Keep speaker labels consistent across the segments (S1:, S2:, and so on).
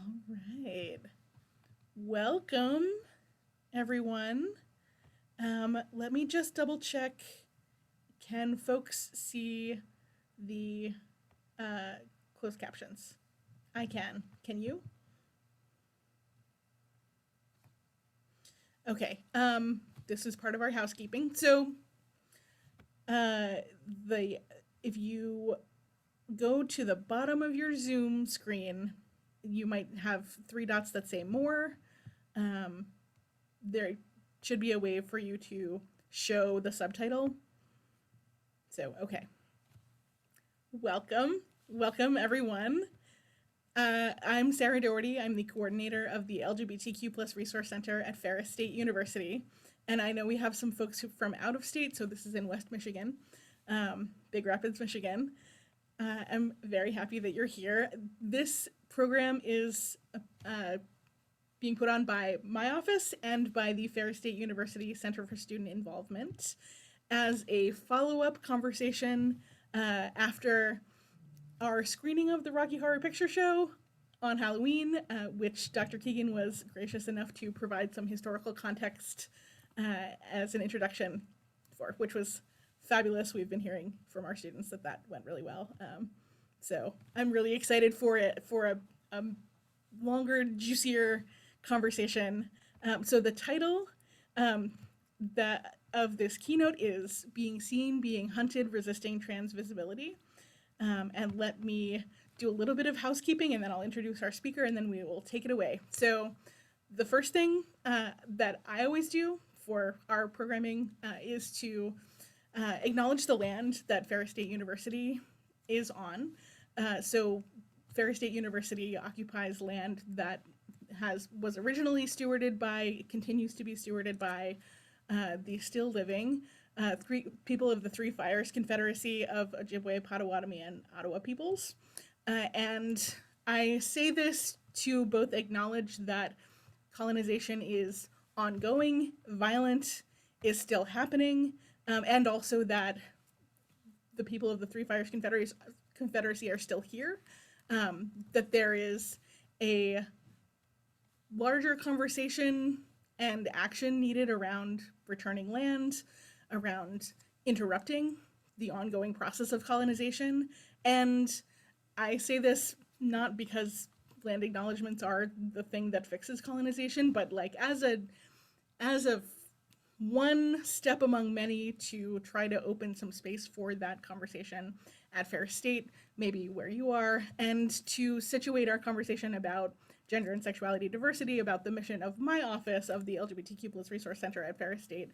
S1: All right. Welcome, everyone. Let me just double check. Can folks see the closed captions? I can. Can you? Okay. This is part of our housekeeping. So, if you go to the bottom of your Zoom screen, you might have three dots that say more. There should be a way for you to show the subtitle. So, okay. Welcome everyone. I'm Sarah Doherty. I'm the coordinator of the LGBTQ plus Resource Center at Ferris State University. And I know we have some folks from out of state, so this is in West Michigan, Big Rapids, Michigan. I'm very happy that you're here. This program is being put on by my office and by the Ferris State University Center for Student Involvement as a follow-up conversation after our screening of the Rocky Horror Picture Show on Halloween, which Dr. Keegan was gracious enough to provide some historical context as an introduction for, which was fabulous. We've been hearing from our students that went really well. So I'm really excited for a longer, juicier conversation. So the title of this keynote is Being Seen, Being Hunted, Resisting Trans Visibility. And let me do a little bit of housekeeping and then I'll introduce our speaker and then we will take it away. So the first thing that I always do for our programming is to acknowledge the land that Ferris State University is on. So Ferris State University occupies land that was originally stewarded by, continues to be stewarded by the still living people of the Three Fires Confederacy of Ojibwe, Potawatomi, and Ottawa peoples. And I say this to both acknowledge that colonization is ongoing, violent, is still happening, and also that the people of the Three Fires Confederacy are still here, that there is a larger conversation and action needed around returning land, around interrupting the ongoing process of colonization. And I say this not because land acknowledgements are the thing that fixes colonization, but like as a one step among many to try to open some space for that conversation at Ferris State, maybe where you are, and to situate our conversation about gender and sexuality diversity, about the mission of my office of the LGBTQ plus Resource Center at Ferris State,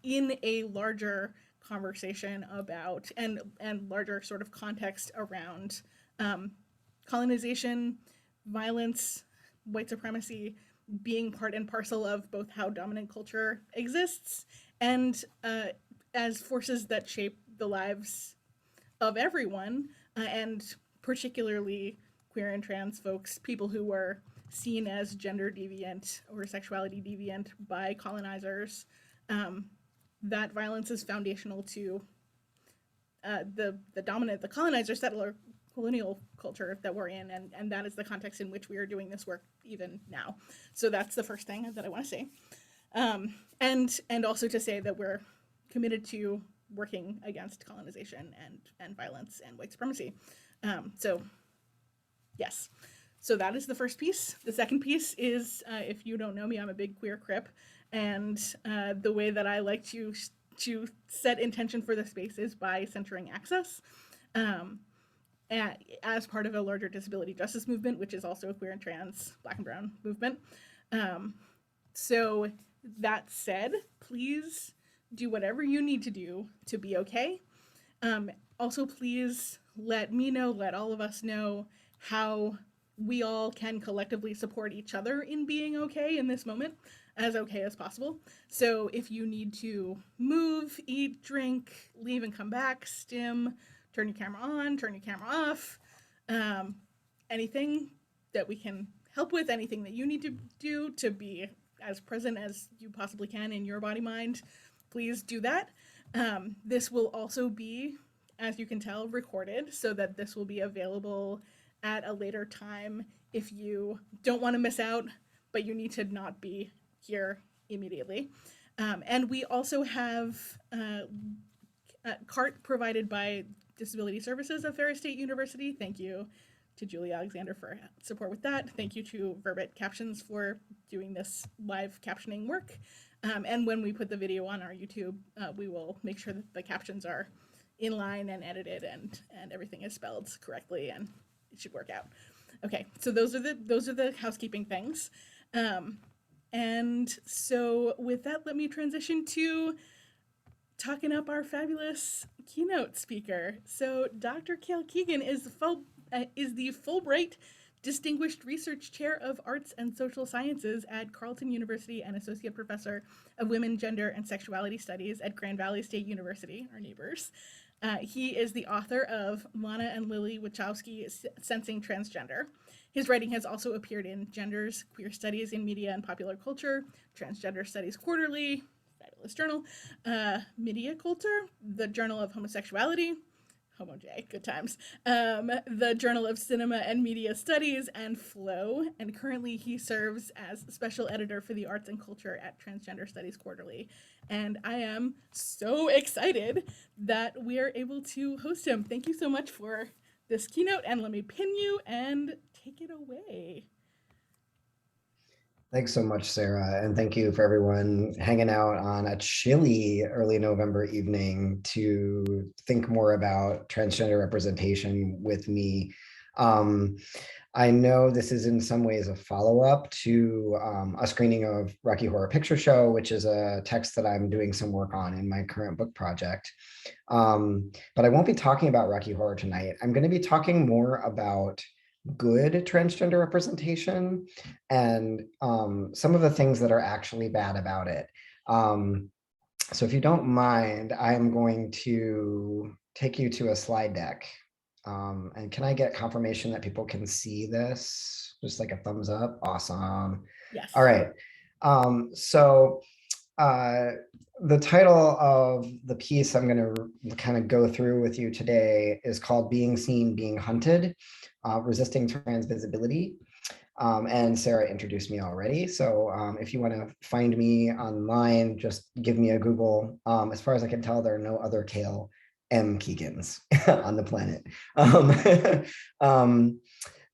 S1: in a larger conversation about and larger sort of context around colonization, violence, white supremacy being part and parcel of both how dominant culture exists and as forces that shape the lives of everyone, and particularly queer and trans folks, people who were seen as gender deviant or sexuality deviant by colonizers. That violence is foundational to the colonizer settler colonial culture that we're in, and that is the context in which we are doing this work even now. So that's the first thing that I want to say. And also to say that we're committed to working against colonization and violence and white supremacy. So yes, so that is the first piece. The second piece is, if you don't know me, I'm a big queer crip, and the way that I like to set intention for the space is by centering access. As part of a larger disability justice movement, which is also a queer and trans, Black and brown movement. So that said, please do whatever you need to do to be okay. Also, please let me know, let all of us know how we all can collectively support each other in being okay in this moment, as okay as possible. So if you need to move, eat, drink, leave and come back, stim, turn your camera on, turn your camera off, anything that we can help with, anything that you need to do to be as present as you possibly can in your body mind, please do that. This will also be, as you can tell, recorded so that this will be available at a later time if you don't want to miss out, but you need to not be here immediately. And we also have CART provided by Disability Services of Ferris State University. Thank you to Julie Alexander for support with that. Thank you to Verbit Captions for doing this live captioning work. And when we put the video on our YouTube, we will make sure that the captions are in line and edited and everything is spelled correctly, and it should work out. Okay, so those are the housekeeping things. And so with that, let me transition to talking up our fabulous keynote speaker. So Dr. Cáel Keegan is the Fulbright Distinguished Research Chair of Arts and Social Sciences at Carleton University and Associate Professor of Women, Gender, and Sexuality Studies at Grand Valley State University, our neighbors. He is the author of Lana and Lily Wachowski Sensing Transgender. His writing has also appeared in Genders, Queer Studies in Media and Popular Culture, Transgender Studies Quarterly, fabulous journal, Media Culture, the Journal of Homosexuality, Homo J, good times, the Journal of Cinema and Media Studies, and Flow. And currently he serves as special editor for the arts and culture at Transgender Studies Quarterly. And I am so excited that we are able to host him. Thank you so much for this keynote, and let me pin you and take it away.
S2: Thanks so much, Sarah, and thank you for everyone hanging out on a chilly early November evening to think more about transgender representation with me. I know this is in some ways a follow-up to a screening of Rocky Horror Picture Show, which is a text that I'm doing some work on in my current book project. But I won't be talking about Rocky Horror tonight. I'm going to be talking more about good transgender representation and some of the things that are actually bad about it. So if you don't mind, I am going to take you to a slide deck. And can I get confirmation that people can see this? Just like a thumbs up. Awesome.
S1: Yes.
S2: All right. So the title of the piece I'm going to kind of go through with you today is called Being Seen, Being Hunted, Resisting Trans Visibility. And Sarah introduced me already. So if you want to find me online, just give me a Google. As far as I can tell, there are no other Cáel M. Keegans on the planet.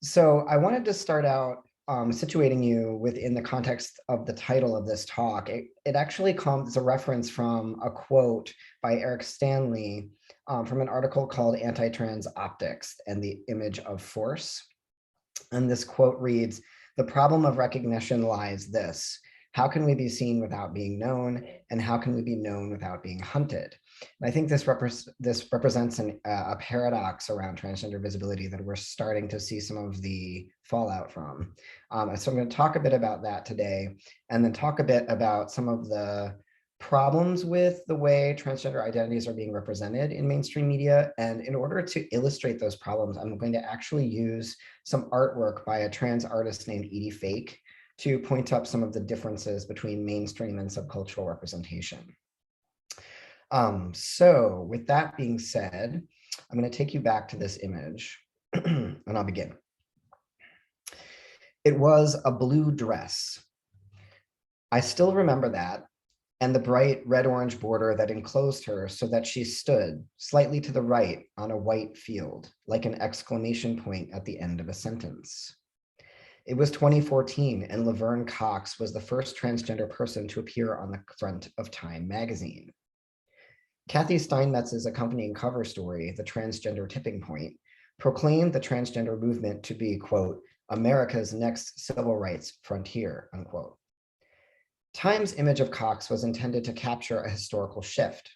S2: So I wanted to start out situating you within the context of the title of this talk. It actually comes as a reference from a quote by Eric Stanley from an article called Anti-Trans Optics and the Image of Force. And this quote reads, "The problem of recognition lies this: how can we be seen without being known? And how can we be known without being hunted?" And I think this represents a paradox around transgender visibility that we're starting to see some of the fallout from. So I'm going to talk a bit about that today, and then talk a bit about some of the problems with the way transgender identities are being represented in mainstream media. And in order to illustrate those problems, I'm going to actually use some artwork by a trans artist named Edie Fake to point up some of the differences between mainstream and subcultural representation. So with that being said, I'm going to take you back to this image and I'll begin. It was a blue dress. I still remember that, and the bright red-orange border that enclosed her so that she stood slightly to the right on a white field, like an exclamation point at the end of a sentence. It was 2014, and Laverne Cox was the first transgender person to appear on the front of Time magazine. Kathy Steinmetz's accompanying cover story, The Transgender Tipping Point, proclaimed the transgender movement to be, quote, America's next civil rights frontier, unquote. Time's image of Cox was intended to capture a historical shift.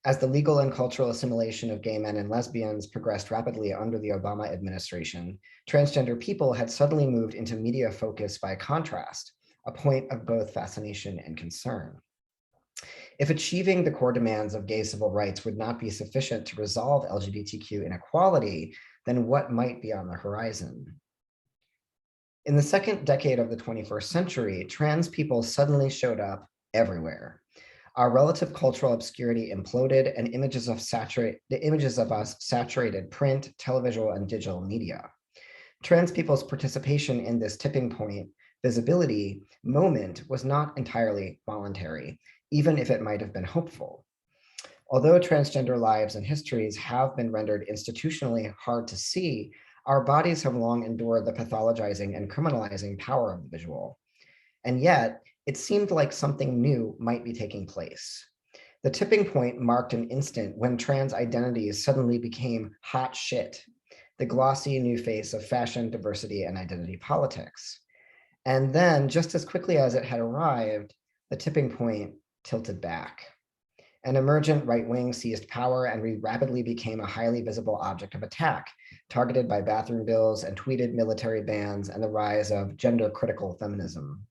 S2: As the legal and cultural assimilation of gay men and lesbians progressed rapidly under the Obama administration, transgender people had suddenly moved into media focus by contrast, a point of both fascination and concern. If achieving the core demands of gay civil rights would not be sufficient to resolve LGBTQ inequality, then what might be on the horizon? In the second decade of the 21st century, trans people suddenly showed up everywhere. Our relative cultural obscurity imploded, and images of us saturated print, television, and digital media. Trans people's participation in this tipping point visibility moment was not entirely voluntary, even if it might have been hopeful. Although transgender lives and histories have been rendered institutionally hard to see, our bodies have long endured the pathologizing and criminalizing power of the visual. And yet, it seemed like something new might be taking place. The tipping point marked an instant when trans identities suddenly became hot shit, the glossy new face of fashion, diversity, and identity politics. And then, just as quickly as it had arrived, the tipping point tilted back. An emergent right wing seized power, and we rapidly became a highly visible object of attack, targeted by bathroom bills and tweeted military bans and the rise of gender critical feminism.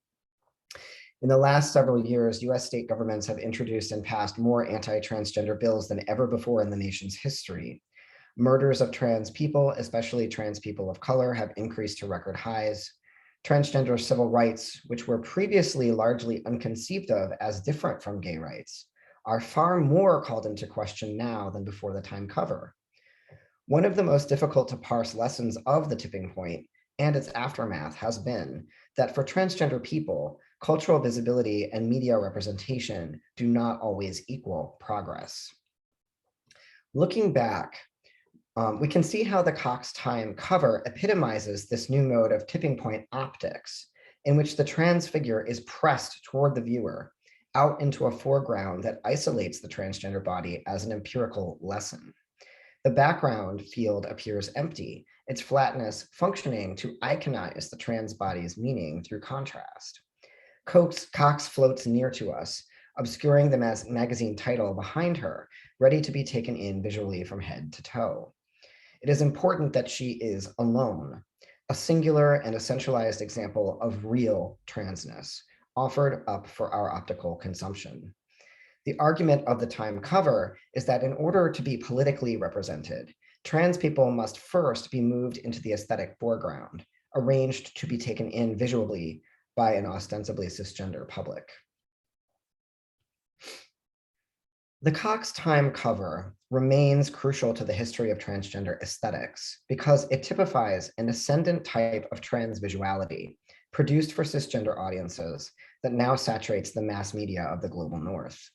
S2: In the last several years, US state governments have introduced and passed more anti-transgender bills than ever before in the nation's history. Murders of trans people, especially trans people of color, have increased to record highs. Transgender civil rights, which were previously largely unconceived of as different from gay rights, are far more called into question now than before the time cover. One of the most difficult to parse lessons of the tipping point and its aftermath has been that for transgender people, cultural visibility and media representation do not always equal progress. Looking back, we can see how the Cox Time cover epitomizes this new mode of tipping point optics, in which the trans figure is pressed toward the viewer, out into a foreground that isolates the transgender body as an empirical lesson. The background field appears empty, its flatness functioning to iconize the trans body's meaning through contrast. Cox floats near to us, obscuring the magazine title behind her, ready to be taken in visually from head to toe. It is important that she is alone, a singular and essentialized example of real transness, offered up for our optical consumption. The argument of the Time cover is that in order to be politically represented, trans people must first be moved into the aesthetic foreground, arranged to be taken in visually by an ostensibly cisgender public. The Cox Time cover remains crucial to the history of transgender aesthetics because it typifies an ascendant type of trans visuality produced for cisgender audiences that now saturates the mass media of the global north.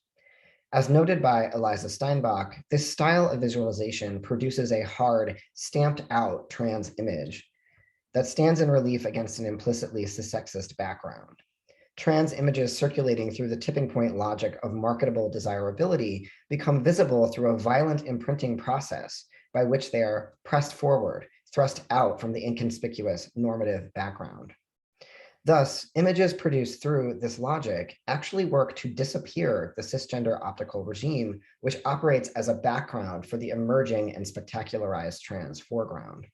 S2: As noted by Eliza Steinbach, this style of visualization produces a hard, stamped out trans image that stands in relief against an implicitly cissexist background. Trans images circulating through the tipping point logic of marketable desirability become visible through a violent imprinting process by which they are pressed forward, thrust out from the inconspicuous normative background. Thus, images produced through this logic actually work to disappear the cisgender optical regime, which operates as a background for the emerging and spectacularized trans foreground.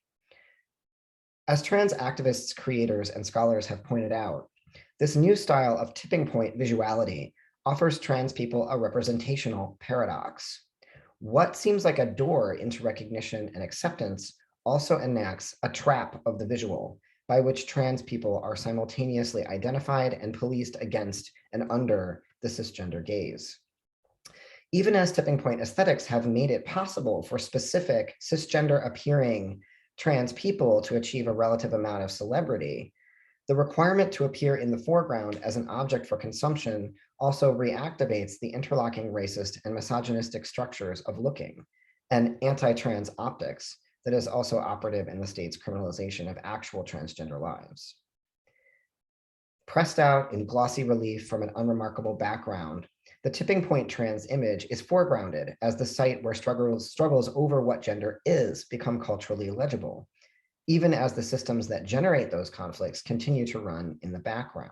S2: As trans activists, creators, and scholars have pointed out, this new style of tipping point visuality offers trans people a representational paradox. What seems like a door into recognition and acceptance also enacts a trap of the visual, by which trans people are simultaneously identified and policed against and under the cisgender gaze. Even as tipping point aesthetics have made it possible for specific cisgender appearing trans people to achieve a relative amount of celebrity, the requirement to appear in the foreground as an object for consumption also reactivates the interlocking racist and misogynistic structures of looking and anti-trans optics that is also operative in the state's criminalization of actual transgender lives. Pressed out in glossy relief from an unremarkable background, the tipping point trans image is foregrounded as the site where struggles over what gender is become culturally legible, even as the systems that generate those conflicts continue to run in the background.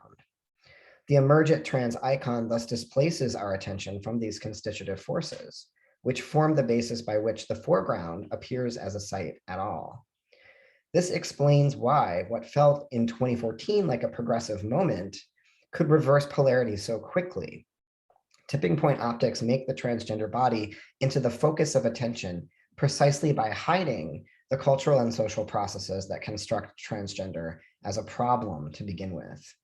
S2: The emergent trans icon thus displaces our attention from these constitutive forces, which form the basis by which the foreground appears as a site at all. This explains why what felt in 2014 like a progressive moment could reverse polarity so quickly. Tipping point optics make the transgender body into the focus of attention precisely by hiding the cultural and social processes that construct transgender as a problem to begin with.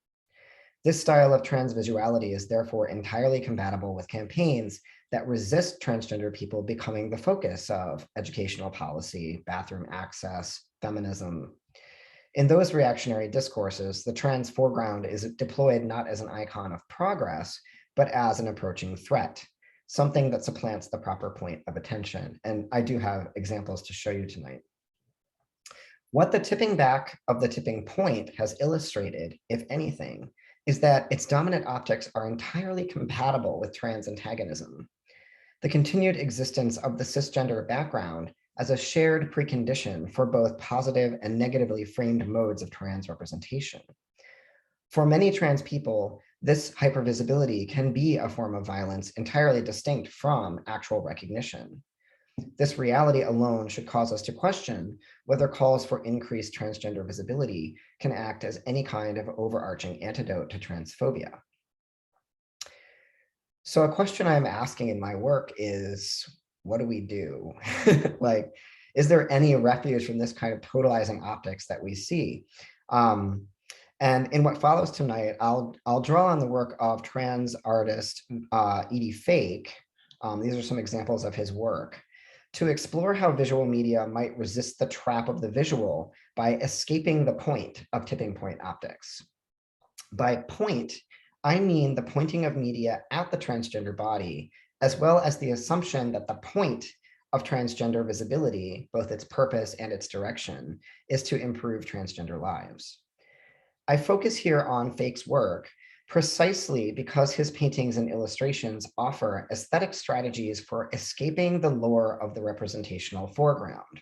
S2: This style of transvisuality is therefore entirely compatible with campaigns that resist transgender people becoming the focus of educational policy, bathroom access, feminism. In those reactionary discourses, the trans foreground is deployed not as an icon of progress, but as an approaching threat, something that supplants the proper point of attention. And I do have examples to show you tonight. What the tipping back of the tipping point has illustrated, if anything, is that its dominant optics are entirely compatible with trans antagonism. The continued existence of the cisgender background as a shared precondition for both positive and negatively framed modes of trans representation. For many trans people, this hypervisibility can be a form of violence entirely distinct from actual recognition. This reality alone should cause us to question whether calls for increased transgender visibility can act as any kind of overarching antidote to transphobia. So a question I'm asking in my work is, what do we do? Like, is there any refuge from this kind of totalizing optics that we see? And in what follows tonight, I'll draw on the work of trans artist Edie Fake. These are some examples of his work, to explore how visual media might resist the trap of the visual by escaping the point of tipping point optics. By point, I mean the pointing of media at the transgender body, as well as the assumption that the point of transgender visibility, both its purpose and its direction, is to improve transgender lives. I focus here on Fake's work precisely because his paintings and illustrations offer aesthetic strategies for escaping the lure of the representational foreground.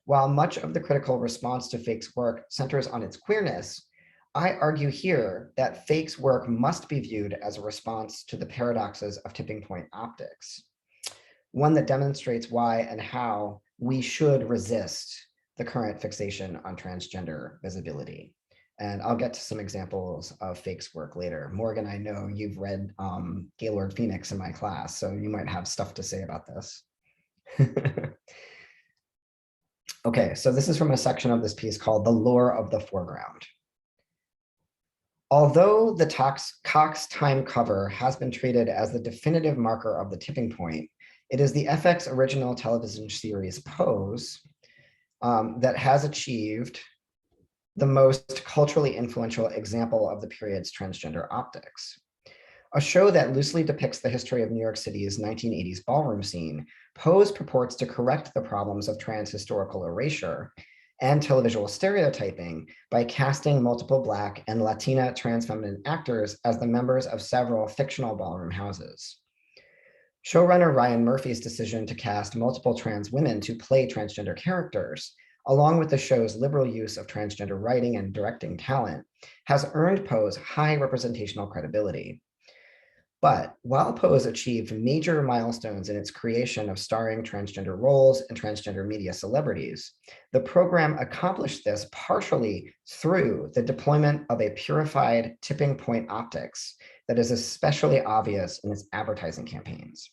S2: While much of the critical response to Fake's work centers on its queerness, I argue here that Fake's work must be viewed as a response to the paradoxes of tipping point optics, one that demonstrates why and how we should resist the current fixation on transgender visibility. And I'll get to some examples of Fake's work later. Morgan, I know you've read Gaylord Phoenix in my class, so you might have stuff to say about this. Okay, so this is from a section of this piece called The Lure of the Foreground. Although the Cox Time cover has been treated as the definitive marker of the tipping point, it is the FX original television series Pose that has achieved the most culturally influential example of the period's transgender optics. A show that loosely depicts the history of New York City's 1980s ballroom scene, Pose purports to correct the problems of trans historical erasure and televisual stereotyping by casting multiple Black and Latina trans feminine actors as the members of several fictional ballroom houses. Showrunner Ryan Murphy's decision to cast multiple trans women to play transgender characters, along with the show's liberal use of transgender writing and directing talent, has earned Pose high representational credibility. But while Pose achieved major milestones in its creation of starring transgender roles and transgender media celebrities, the program accomplished this partially through the deployment of a purified tipping point optics that is especially obvious in its advertising campaigns.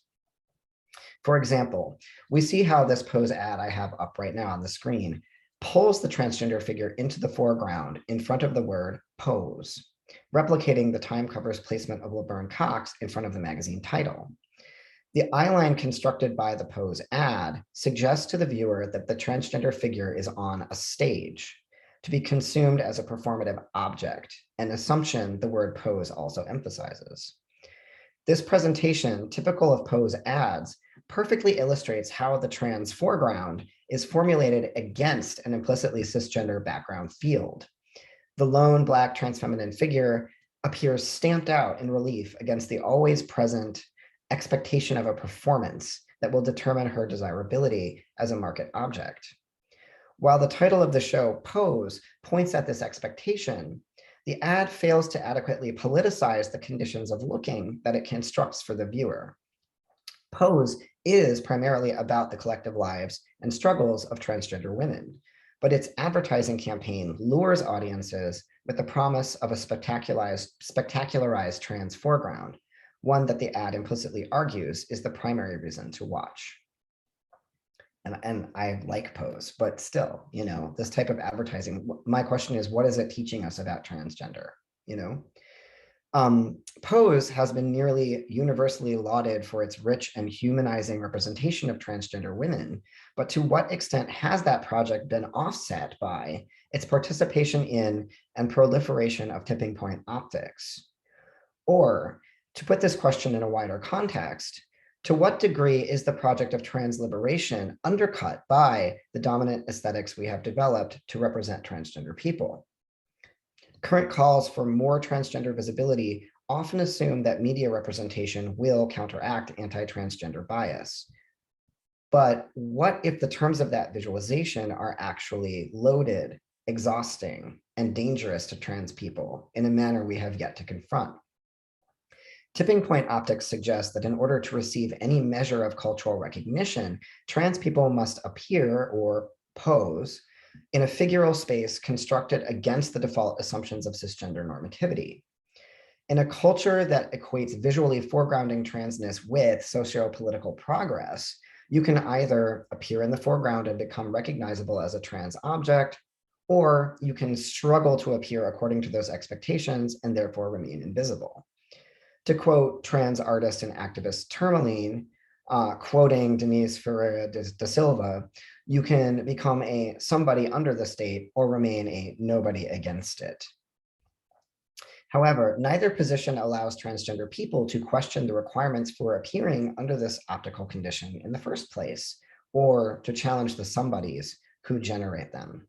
S2: For example, we see how this Pose ad I have up right now on the screen pulls the transgender figure into the foreground in front of the word pose, replicating the Time cover's placement of Laverne Cox in front of the magazine title. The eyeline constructed by the Pose ad suggests to the viewer that the transgender figure is on a stage to be consumed as a performative object, an assumption the word pose also emphasizes. This presentation, typical of Pose ads, perfectly illustrates how the trans foreground is formulated against an implicitly cisgender background field. The lone Black trans feminine figure appears stamped out in relief against the always present expectation of a performance that will determine her desirability as a market object. While the title of the show, Pose, points at this expectation, the ad fails to adequately politicize the conditions of looking that it constructs for the viewer. Pose is primarily about the collective lives and struggles of transgender women, but its advertising campaign lures audiences with the promise of a spectacularized trans foreground, one that the ad implicitly argues is the primary reason to watch. And I like Pose, but still, you know, this type of advertising, my question is, what is it teaching us about transgender, you know? Pose has been nearly universally lauded for its rich and humanizing representation of transgender women, but to what extent has that project been offset by its participation in and proliferation of tipping point optics? Or, to put this question in a wider context, to what degree is the project of trans liberation undercut by the dominant aesthetics we have developed to represent transgender people? Current calls for more transgender visibility often assume that media representation will counteract anti-transgender bias. But what if the terms of that visualization are actually loaded, exhausting, and dangerous to trans people in a manner we have yet to confront? Tipping point optics suggests that in order to receive any measure of cultural recognition, trans people must appear or pose in a figural space constructed against the default assumptions of cisgender normativity. In a culture that equates visually foregrounding transness with socio-political progress, you can either appear in the foreground and become recognizable as a trans object, or you can struggle to appear according to those expectations and therefore remain invisible. To quote trans artist and activist Tourmaline, quoting Denise Ferreira da Silva, you can become a somebody under the state or remain a nobody against it. However, neither position allows transgender people to question the requirements for appearing under this optical condition in the first place, or to challenge the somebodies who generate them.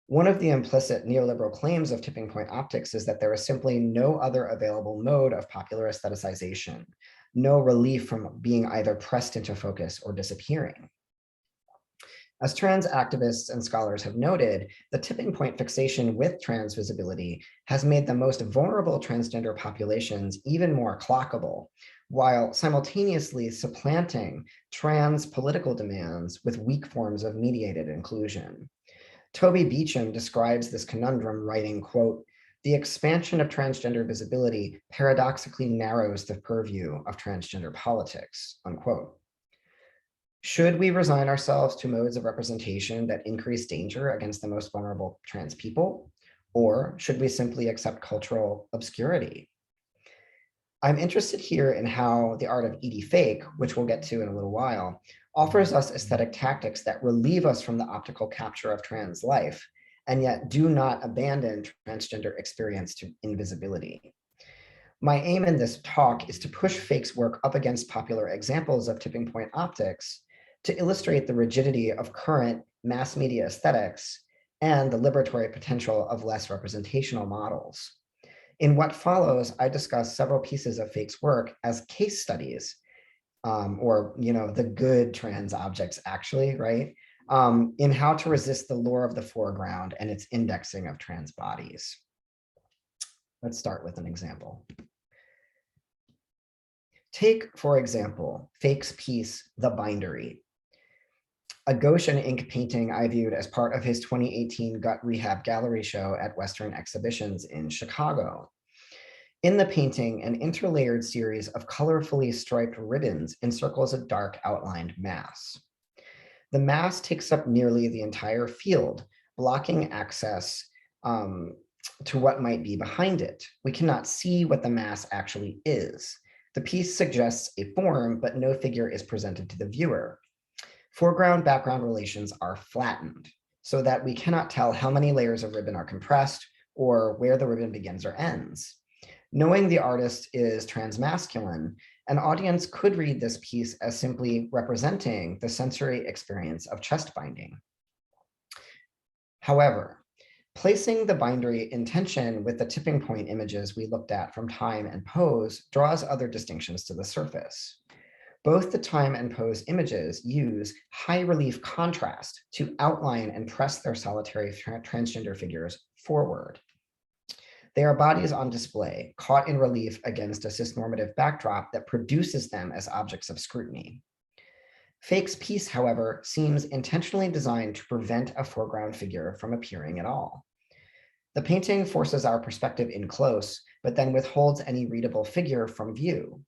S2: One of the implicit neoliberal claims of tipping point optics is that there is simply no other available mode of popular aestheticization, no relief from being either pressed into focus or disappearing. As trans activists and scholars have noted, the tipping point fixation with trans visibility has made the most vulnerable transgender populations even more clockable, while simultaneously supplanting trans political demands with weak forms of mediated inclusion. Toby Beecham describes this conundrum writing, quote, "The expansion of transgender visibility paradoxically narrows the purview of transgender politics," unquote. Should we resign ourselves to modes of representation that increase danger against the most vulnerable trans people? Or should we simply accept cultural obscurity? I'm interested here in how the art of Edie Fake, which we'll get to in a little while, offers us aesthetic tactics that relieve us from the optical capture of trans life, and yet do not abandon transgender experience to invisibility. My aim in this talk is to push Fake's work up against popular examples of tipping point optics to illustrate the rigidity of current mass media aesthetics and the liberatory potential of less representational models. In what follows, I discuss several pieces of Fake's work as case studies, or the good trans objects actually, right? In how to resist the lure of the foreground and its indexing of trans bodies. Let's start with an example. Take, for example, Fake's piece, The Bindery, a Goshen ink painting I viewed as part of his 2018 Gut Rehab Gallery show at Western Exhibitions in Chicago. In the painting, an interlayered series of colorfully striped ribbons encircles a dark outlined mass. The mass takes up nearly the entire field, blocking access to what might be behind it. We cannot see what the mass actually is. The piece suggests a form, but no figure is presented to the viewer. Foreground-background relations are flattened so that we cannot tell how many layers of ribbon are compressed or where the ribbon begins or ends. Knowing the artist is transmasculine, an audience could read this piece as simply representing the sensory experience of chest binding. However, placing the bindery in tension with the tipping point images we looked at from Time and Pose draws other distinctions to the surface. Both the Time and Pose images use high relief contrast to outline and press their solitary transgender figures forward. They are bodies on display, caught in relief against a cisnormative backdrop that produces them as objects of scrutiny. Fake's piece, however, seems intentionally designed to prevent a foreground figure from appearing at all. The painting forces our perspective in close, but then withholds any readable figure from view.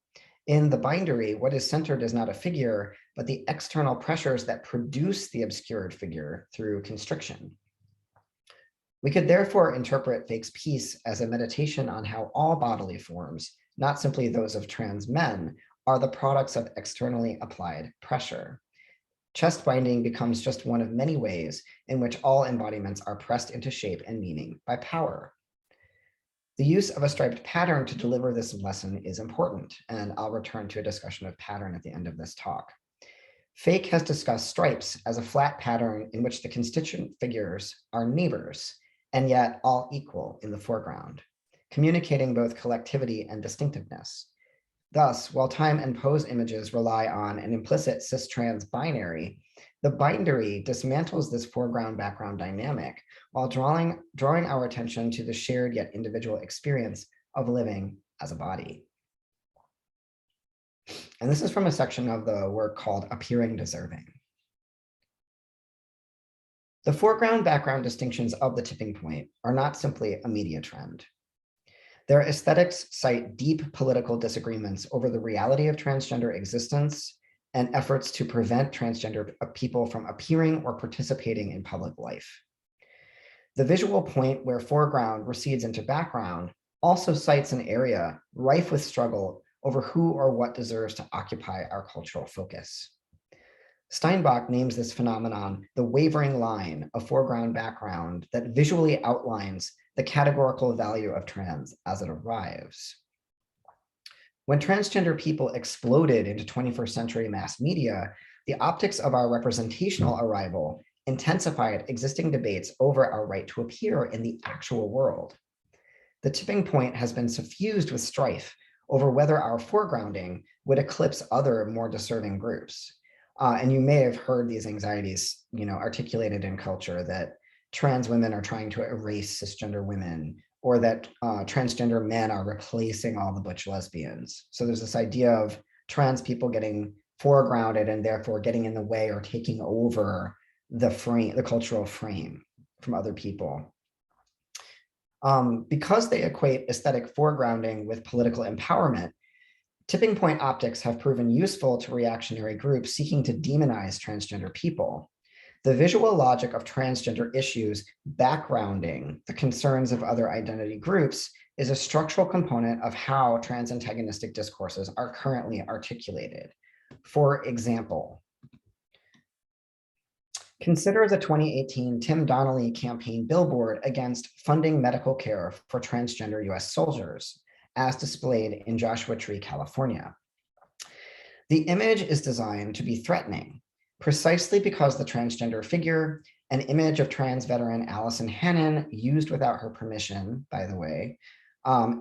S2: In the bindery, what is centered is not a figure, but the external pressures that produce the obscured figure through constriction. We could therefore interpret Fake's piece as a meditation on how all bodily forms, not simply those of trans men, are the products of externally applied pressure. Chest binding becomes just one of many ways in which all embodiments are pressed into shape and meaning by power. The use of a striped pattern to deliver this lesson is important, and I'll return to a discussion of pattern at the end of this talk. Fake has discussed stripes as a flat pattern in which the constituent figures are neighbors, and yet all equal in the foreground, communicating both collectivity and distinctiveness. Thus, while time and pose images rely on an implicit cis-trans binary, the bindery dismantles this foreground-background dynamic while drawing our attention to the shared yet individual experience of living as a body. And this is from a section of the work called Appearing Deserving. The foreground-background distinctions of the tipping point are not simply a media trend. Their aesthetics cite deep political disagreements over the reality of transgender existence and efforts to prevent transgender people from appearing or participating in public life. The visual point where foreground recedes into background also cites an area rife with struggle over who or what deserves to occupy our cultural focus. Steinbach names this phenomenon the wavering line of foreground-background that visually outlines the categorical value of trans as it arrives. When transgender people exploded into 21st century mass media, the optics of our representational arrival intensified existing debates over our right to appear in the actual world. The tipping point has been suffused with strife over whether our foregrounding would eclipse other more deserving groups. And you may have heard these anxieties, articulated in culture that trans women are trying to erase cisgender women, or that transgender men are replacing all the butch lesbians. So there's this idea of trans people getting foregrounded and therefore getting in the way or taking over the frame, the cultural frame from other people. Because they equate aesthetic foregrounding with political empowerment, tipping point optics have proven useful to reactionary groups seeking to demonize transgender people. The visual logic of transgender issues backgrounding the concerns of other identity groups is a structural component of how trans antagonistic discourses are currently articulated. For example, consider the 2018 Tim Donnelly campaign billboard against funding medical care for transgender US soldiers, as displayed in Joshua Tree, California. The image is designed to be threatening, precisely because the transgender figure, an image of trans veteran Allison Hannon, used without her permission, by the way,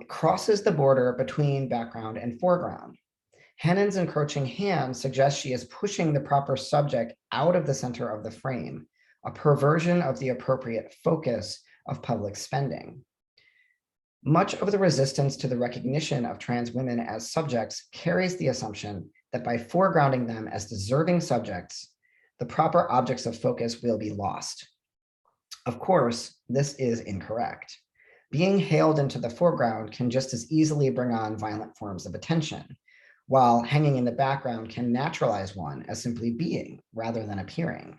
S2: crosses the border between background and foreground. Hannon's encroaching hand suggests she is pushing the proper subject out of the center of the frame, a perversion of the appropriate focus of public spending. Much of the resistance to the recognition of trans women as subjects carries the assumption that by foregrounding them as deserving subjects, the proper objects of focus will be lost. Of course, this is incorrect. Being hailed into the foreground can just as easily bring on violent forms of attention, while hanging in the background can naturalize one as simply being rather than appearing.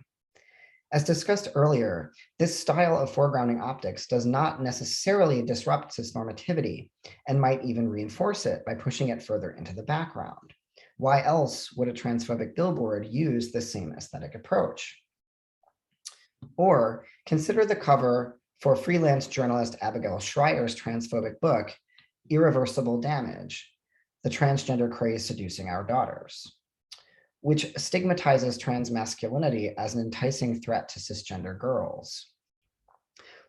S2: As discussed earlier, this style of foregrounding optics does not necessarily disrupt cisnormativity and might even reinforce it by pushing it further into the background. Why else would a transphobic billboard use the same aesthetic approach? Or consider the cover for freelance journalist Abigail Schreier's transphobic book, Irreversible Damage: The Transgender Craze Seducing Our Daughters, which stigmatizes trans masculinity as an enticing threat to cisgender girls.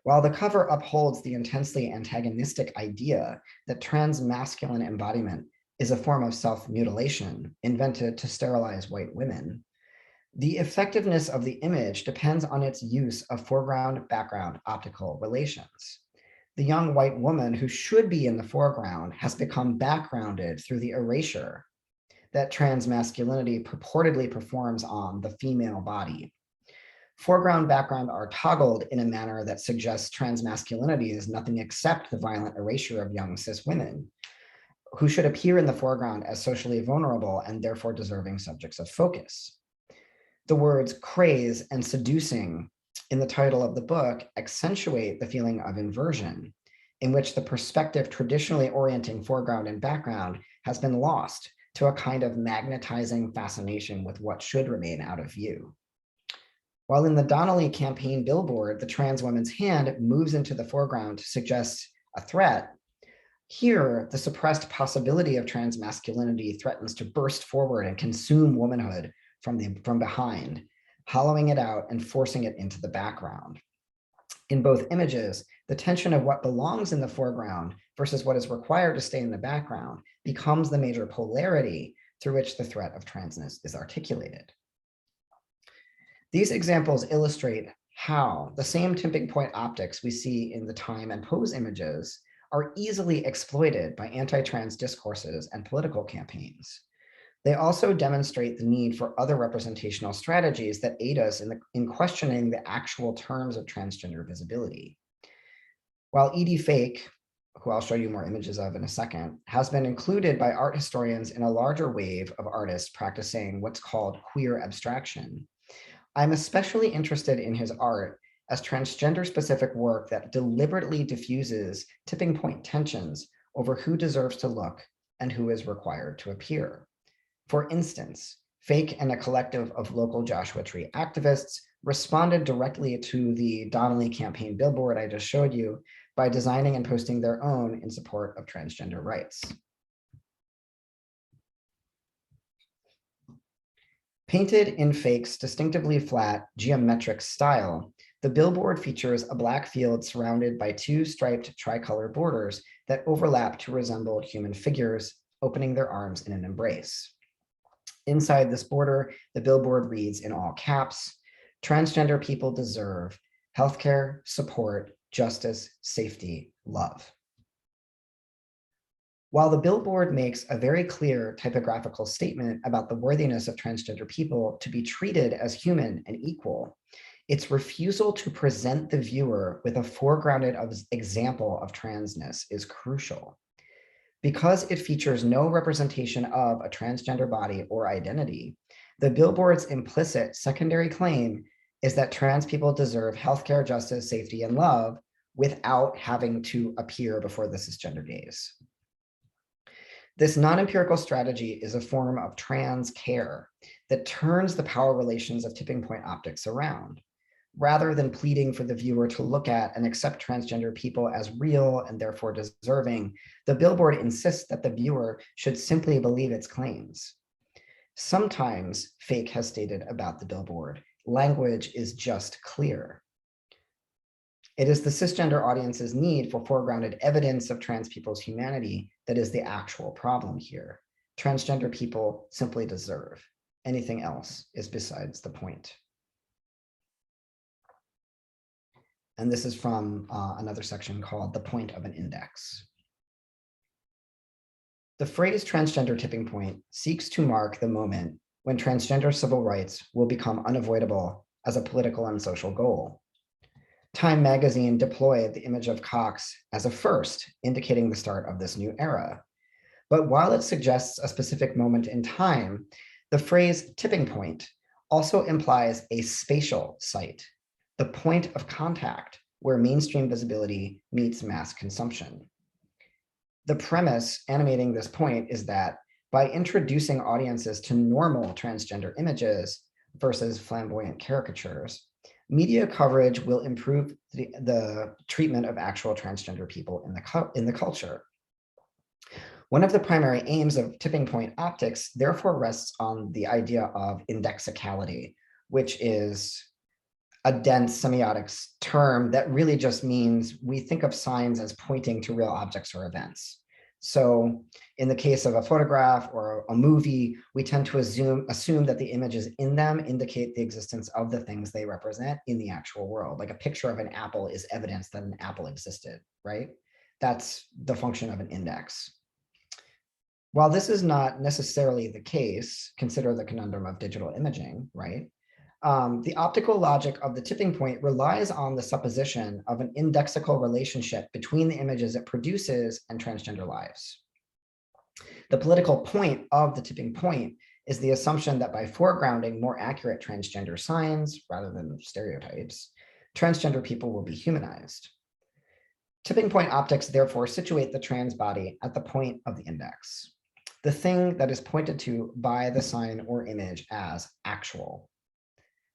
S2: While the cover upholds the intensely antagonistic idea that trans masculine embodiment is a form of self-mutilation invented to sterilize white women, the effectiveness of the image depends on its use of foreground-background optical relations. The young white woman who should be in the foreground has become backgrounded through the erasure that trans masculinity purportedly performs on the female body. Foreground background are toggled in a manner that suggests trans masculinity is nothing except the violent erasure of young cis women, who should appear in the foreground as socially vulnerable and therefore deserving subjects of focus. The words craze and seducing in the title of the book accentuate the feeling of inversion, in which the perspective traditionally orienting foreground and background has been lost to a kind of magnetizing fascination with what should remain out of view. While in the Donnelly campaign billboard, the trans woman's hand moves into the foreground to suggest a threat, here the suppressed possibility of trans masculinity threatens to burst forward and consume womanhood from behind, hollowing it out and forcing it into the background. In both images, the tension of what belongs in the foreground versus what is required to stay in the background becomes the major polarity through which the threat of transness is articulated. These examples illustrate how the same tipping point optics we see in the time and pose images are easily exploited by anti-trans discourses and political campaigns. They also demonstrate the need for other representational strategies that aid us in questioning the actual terms of transgender visibility. While Edie Fake, who I'll show you more images of in a second, has been included by art historians in a larger wave of artists practicing what's called queer abstraction, I'm especially interested in his art as transgender-specific work that deliberately diffuses tipping point tensions over who deserves to look and who is required to appear. For instance, Fake and a collective of local Joshua Tree activists responded directly to the Donnelly campaign billboard I just showed you by designing and posting their own in support of transgender rights. Painted in Fake's distinctively flat geometric style, the billboard features a black field surrounded by two striped tricolor borders that overlap to resemble human figures opening their arms in an embrace. Inside this border, the billboard reads in all caps, "Transgender people deserve healthcare, support, justice, safety, love." While the billboard makes a very clear typographical statement about the worthiness of transgender people to be treated as human and equal, its refusal to present the viewer with a foregrounded example of transness is crucial. Because it features no representation of a transgender body or identity, the billboard's implicit secondary claim is that trans people deserve healthcare, justice, safety, and love without having to appear before the cisgender gaze. This non-empirical strategy is a form of trans care that turns the power relations of tipping point optics around. Rather than pleading for the viewer to look at and accept transgender people as real and therefore deserving, the billboard insists that the viewer should simply believe its claims. Sometimes, Fake has stated about the billboard, language is just clear. It is the cisgender audience's need for foregrounded evidence of trans people's humanity that is the actual problem here. Transgender people simply deserve. Anything else is besides the point. And this is from another section called "The Point of an Index." The phrase transgender tipping point seeks to mark the moment when transgender civil rights will become unavoidable as a political and social goal. Time magazine deployed the image of Cox as a first, indicating the start of this new era. But while it suggests a specific moment in time, the phrase tipping point also implies a spatial site, the point of contact where mainstream visibility meets mass consumption. The premise animating this point is that by introducing audiences to normal transgender images versus flamboyant caricatures, media coverage will improve the treatment of actual transgender people in the culture. One of the primary aims of tipping point optics therefore rests on the idea of indexicality, which is a dense semiotics term that really just means we think of signs as pointing to real objects or events. So in the case of a photograph or a movie, we tend to assume that the images in them indicate the existence of the things they represent in the actual world. Like a picture of an apple is evidence that an apple existed, right? That's the function of an index. While this is not necessarily the case, consider the conundrum of digital imaging, right? The optical logic of the tipping point relies on the supposition of an indexical relationship between the images it produces and transgender lives. The political point of the tipping point is the assumption that by foregrounding more accurate transgender signs rather than stereotypes, transgender people will be humanized. Tipping point optics therefore situate the trans body at the point of the index, the thing that is pointed to by the sign or image as actual.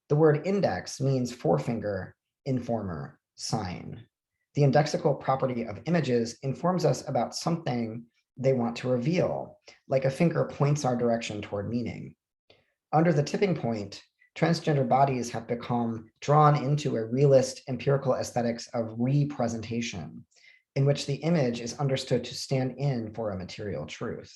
S2: The word index means forefinger, informer, sign. The indexical property of images informs us about something they want to reveal, like a finger points our direction toward meaning. Under the tipping point, transgender bodies have become drawn into a realist empirical aesthetics of representation, in which the image is understood to stand in for a material truth.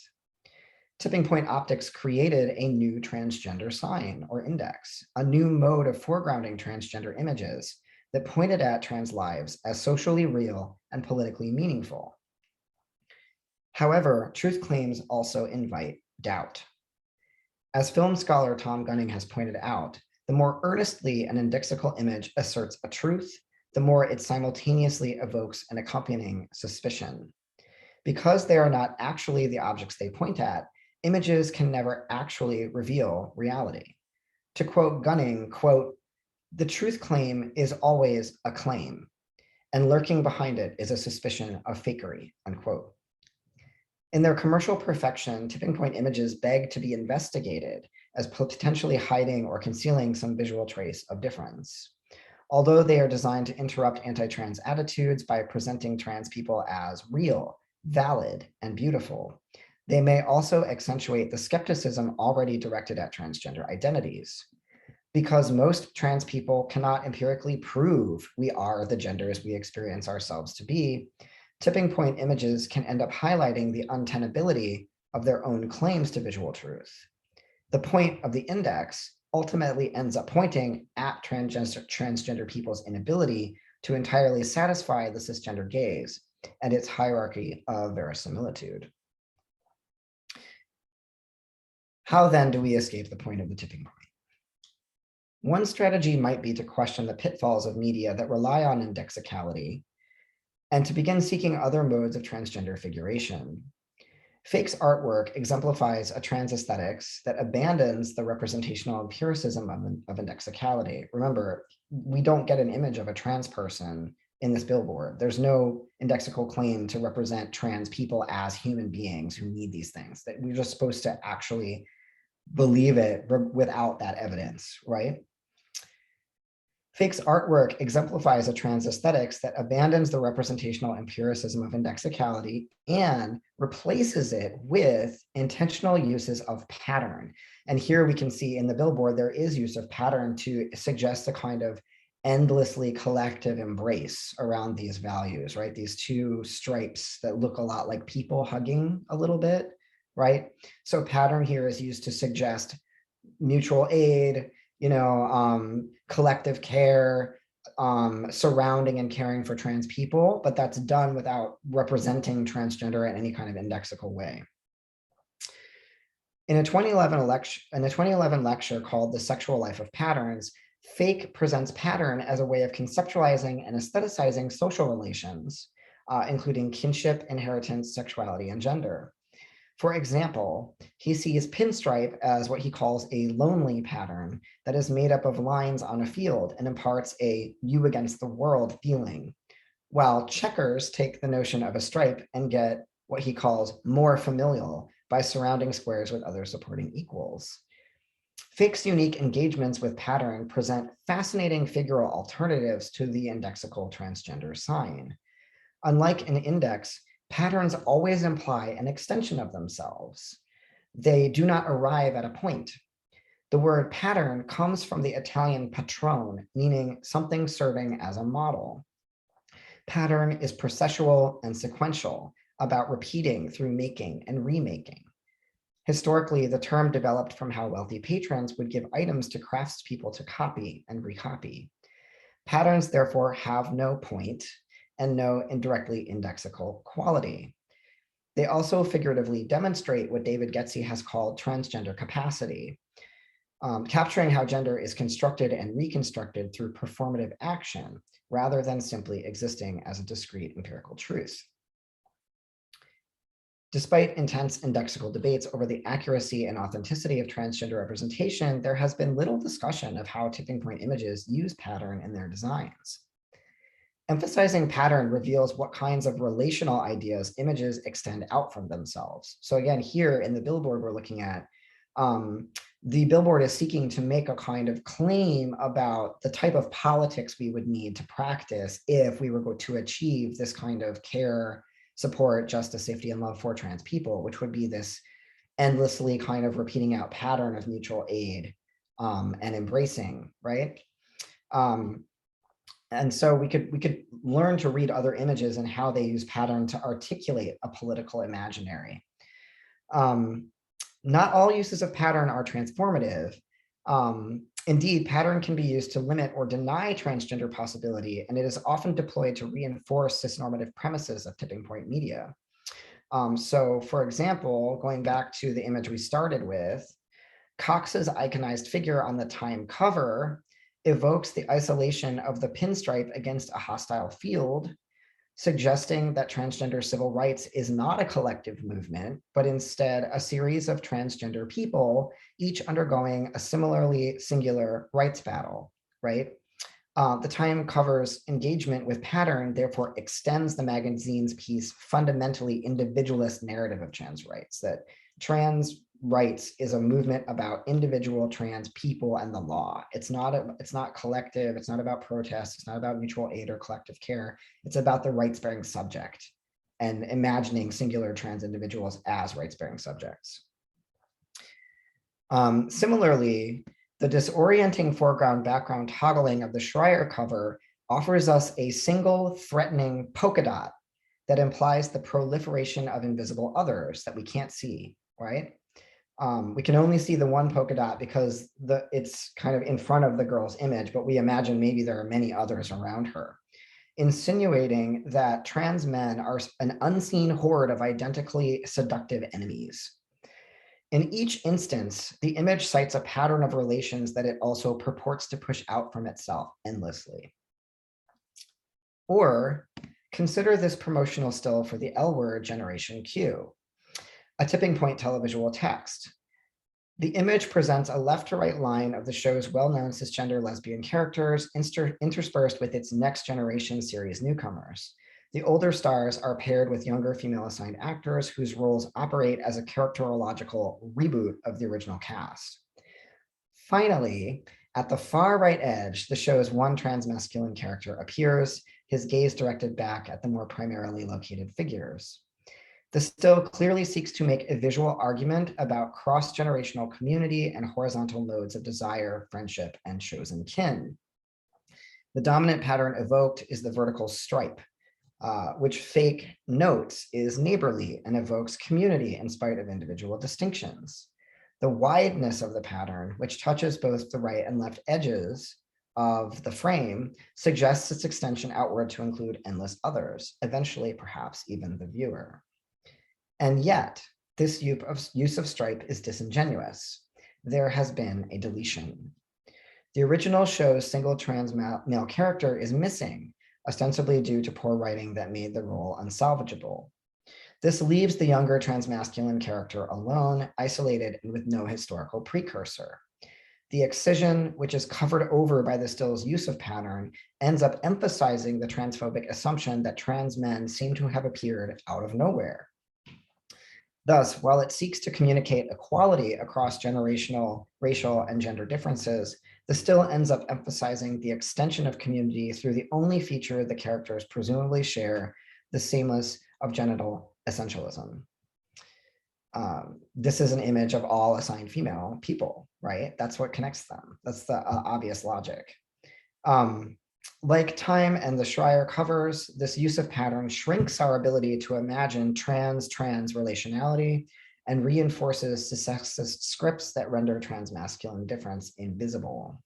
S2: Tipping point optics created a new transgender sign or index, a new mode of foregrounding transgender images that pointed at trans lives as socially real and politically meaningful. However, truth claims also invite doubt. As film scholar Tom Gunning has pointed out, the more earnestly an indexical image asserts a truth, the more it simultaneously evokes an accompanying suspicion. Because they are not actually the objects they point at, images can never actually reveal reality. To quote Gunning, quote, "The truth claim is always a claim, and lurking behind it is a suspicion of fakery," unquote. In their commercial perfection, tipping point images beg to be investigated as potentially hiding or concealing some visual trace of difference. Although they are designed to interrupt anti-trans attitudes by presenting trans people as real, valid, and beautiful, they may also accentuate the skepticism already directed at transgender identities. Because most trans people cannot empirically prove we are the genders we experience ourselves to be, tipping point images can end up highlighting the untenability of their own claims to visual truth. The point of the index ultimately ends up pointing at transgender people's inability to entirely satisfy the cisgender gaze and its hierarchy of verisimilitude. How then do we escape the point of the tipping point? One strategy might be to question the pitfalls of media that rely on indexicality and to begin seeking other modes of transgender figuration. Fake's artwork exemplifies a trans aesthetics that abandons the representational empiricism of indexicality. Remember, we don't get an image of a trans person in this billboard. There's no indexical claim to represent trans people as human beings who need these things, that we're just supposed to actually believe it without that evidence, right? Fake's artwork exemplifies a trans aesthetics that abandons the representational empiricism of indexicality and replaces it with intentional uses of pattern. And here we can see in the billboard, there is use of pattern to suggest a kind of endlessly collective embrace around these values, right? These two stripes that look a lot like people hugging a little bit, right? So pattern here is used to suggest mutual aid, collective care, surrounding and caring for trans people, but that's done without representing transgender in any kind of indexical way. In a 2011 lecture called The Sexual Life of Patterns, Fake presents pattern as a way of conceptualizing and aestheticizing social relations, including kinship, inheritance, sexuality, and gender. For example, he sees pinstripe as what he calls a lonely pattern that is made up of lines on a field and imparts a you against the world feeling, while checkers take the notion of a stripe and get what he calls more familial by surrounding squares with other supporting equals. Fake's unique engagements with pattern present fascinating figural alternatives to the indexical transgender sign. Unlike an index, patterns always imply an extension of themselves. They do not arrive at a point. The word pattern comes from the Italian patron, meaning something serving as a model. Pattern is processual and sequential, about repeating through making and remaking. Historically, the term developed from how wealthy patrons would give items to craftspeople to copy and recopy. Patterns therefore have no point and no indirectly indexical quality. They also figuratively demonstrate what David Getsy has called transgender capacity, capturing how gender is constructed and reconstructed through performative action, rather than simply existing as a discrete empirical truth. Despite intense indexical debates over the accuracy and authenticity of transgender representation, there has been little discussion of how tipping point images use pattern in their designs. Emphasizing pattern reveals what kinds of relational ideas images extend out from themselves. So again, here in the billboard we're looking at, the billboard is seeking to make a kind of claim about the type of politics we would need to practice if we were going to achieve this kind of care, support, justice, safety, and love for trans people, which would be this endlessly kind of repeating out pattern of mutual aid and embracing, right? And so we could learn to read other images and how they use pattern to articulate a political imaginary. Not all uses of pattern are transformative. Indeed, pattern can be used to limit or deny transgender possibility, and it is often deployed to reinforce cisnormative premises of tipping point media. So for example, going back to the image we started with, Cox's iconized figure on the Time cover evokes the isolation of the pinstripe against a hostile field, suggesting that transgender civil rights is not a collective movement, but instead a series of transgender people, each undergoing a similarly singular rights battle, right? The Time cover's engagement with pattern therefore extends the magazine's piece fundamentally individualist narrative of trans rights, that trans rights is a movement about individual trans people and the law. It's not collective, it's not about protest, it's not about mutual aid or collective care. It's about the rights-bearing subject and imagining singular trans individuals as rights-bearing subjects. Similarly, the disorienting foreground-background toggling of the Schreier cover offers us a single threatening polka dot that implies the proliferation of invisible others that we can't see, right? We can only see the one polka dot because it's kind of in front of the girl's image, but we imagine maybe there are many others around her, insinuating that trans men are an unseen horde of identically seductive enemies. In each instance, the image cites a pattern of relations that it also purports to push out from itself endlessly. Or consider this promotional still for the L word Generation Q, a tipping point televisual text. The image presents a left to right line of the show's well-known cisgender lesbian characters interspersed with its next generation series newcomers. The older stars are paired with younger female assigned actors whose roles operate as a characterological reboot of the original cast. Finally, at the far right edge, the show's one trans masculine character appears, his gaze directed back at the more primarily located figures. The still clearly seeks to make a visual argument about cross-generational community and horizontal modes of desire, friendship, and chosen kin. The dominant pattern evoked is the vertical stripe, which fake notes is neighborly and evokes community in spite of individual distinctions. The wideness of the pattern, which touches both the right and left edges of the frame, suggests its extension outward to include endless others, eventually perhaps even the viewer. And yet, this use of stripe is disingenuous. There has been a deletion. The original show's single trans male character is missing, ostensibly due to poor writing that made the role unsalvageable. This leaves the younger transmasculine character alone, isolated, and with no historical precursor. The excision, which is covered over by the still's use of pattern, ends up emphasizing the transphobic assumption that trans men seem to have appeared out of nowhere. Thus, while it seeks to communicate equality across generational, racial, and gender differences, the still ends up emphasizing the extension of community through the only feature the characters presumably share, the sameness of genital essentialism. This is an image of all assigned female people, right? That's what connects them. That's the obvious logic. Like Time and the Schreier covers, this use of pattern shrinks our ability to imagine trans relationality and reinforces the sexist scripts that render transmasculine difference invisible.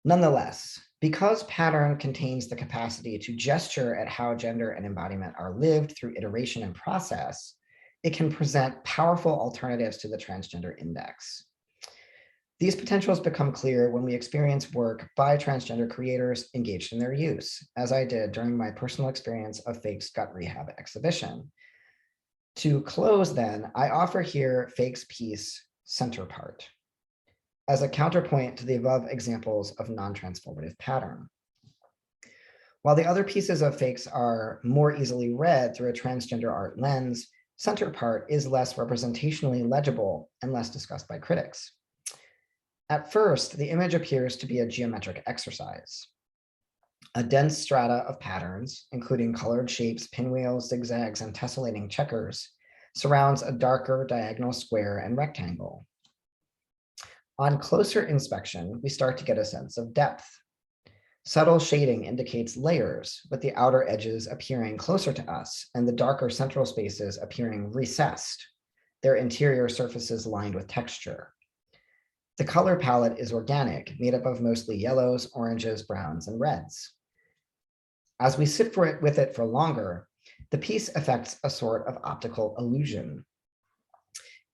S2: Nonetheless, because pattern contains the capacity to gesture at how gender and embodiment are lived through iteration and process, it can present powerful alternatives to the transgender index. These potentials become clear when we experience work by transgender creators engaged in their use, as I did during my personal experience of Fake's Gut Rehab exhibition. To close then, I offer here Fake's piece, Center Part, as a counterpoint to the above examples of non-transformative pattern. While the other pieces of Fake's are more easily read through a transgender art lens, Center Part is less representationally legible and less discussed by critics. At first, the image appears to be a geometric exercise. A dense strata of patterns, including colored shapes, pinwheels, zigzags, and tessellating checkers, surrounds a darker diagonal square and rectangle. On closer inspection, we start to get a sense of depth. Subtle shading indicates layers, with the outer edges appearing closer to us and the darker central spaces appearing recessed, their interior surfaces lined with texture. The color palette is organic, made up of mostly yellows, oranges, browns, and reds. As we sit with it for longer, the piece affects a sort of optical illusion.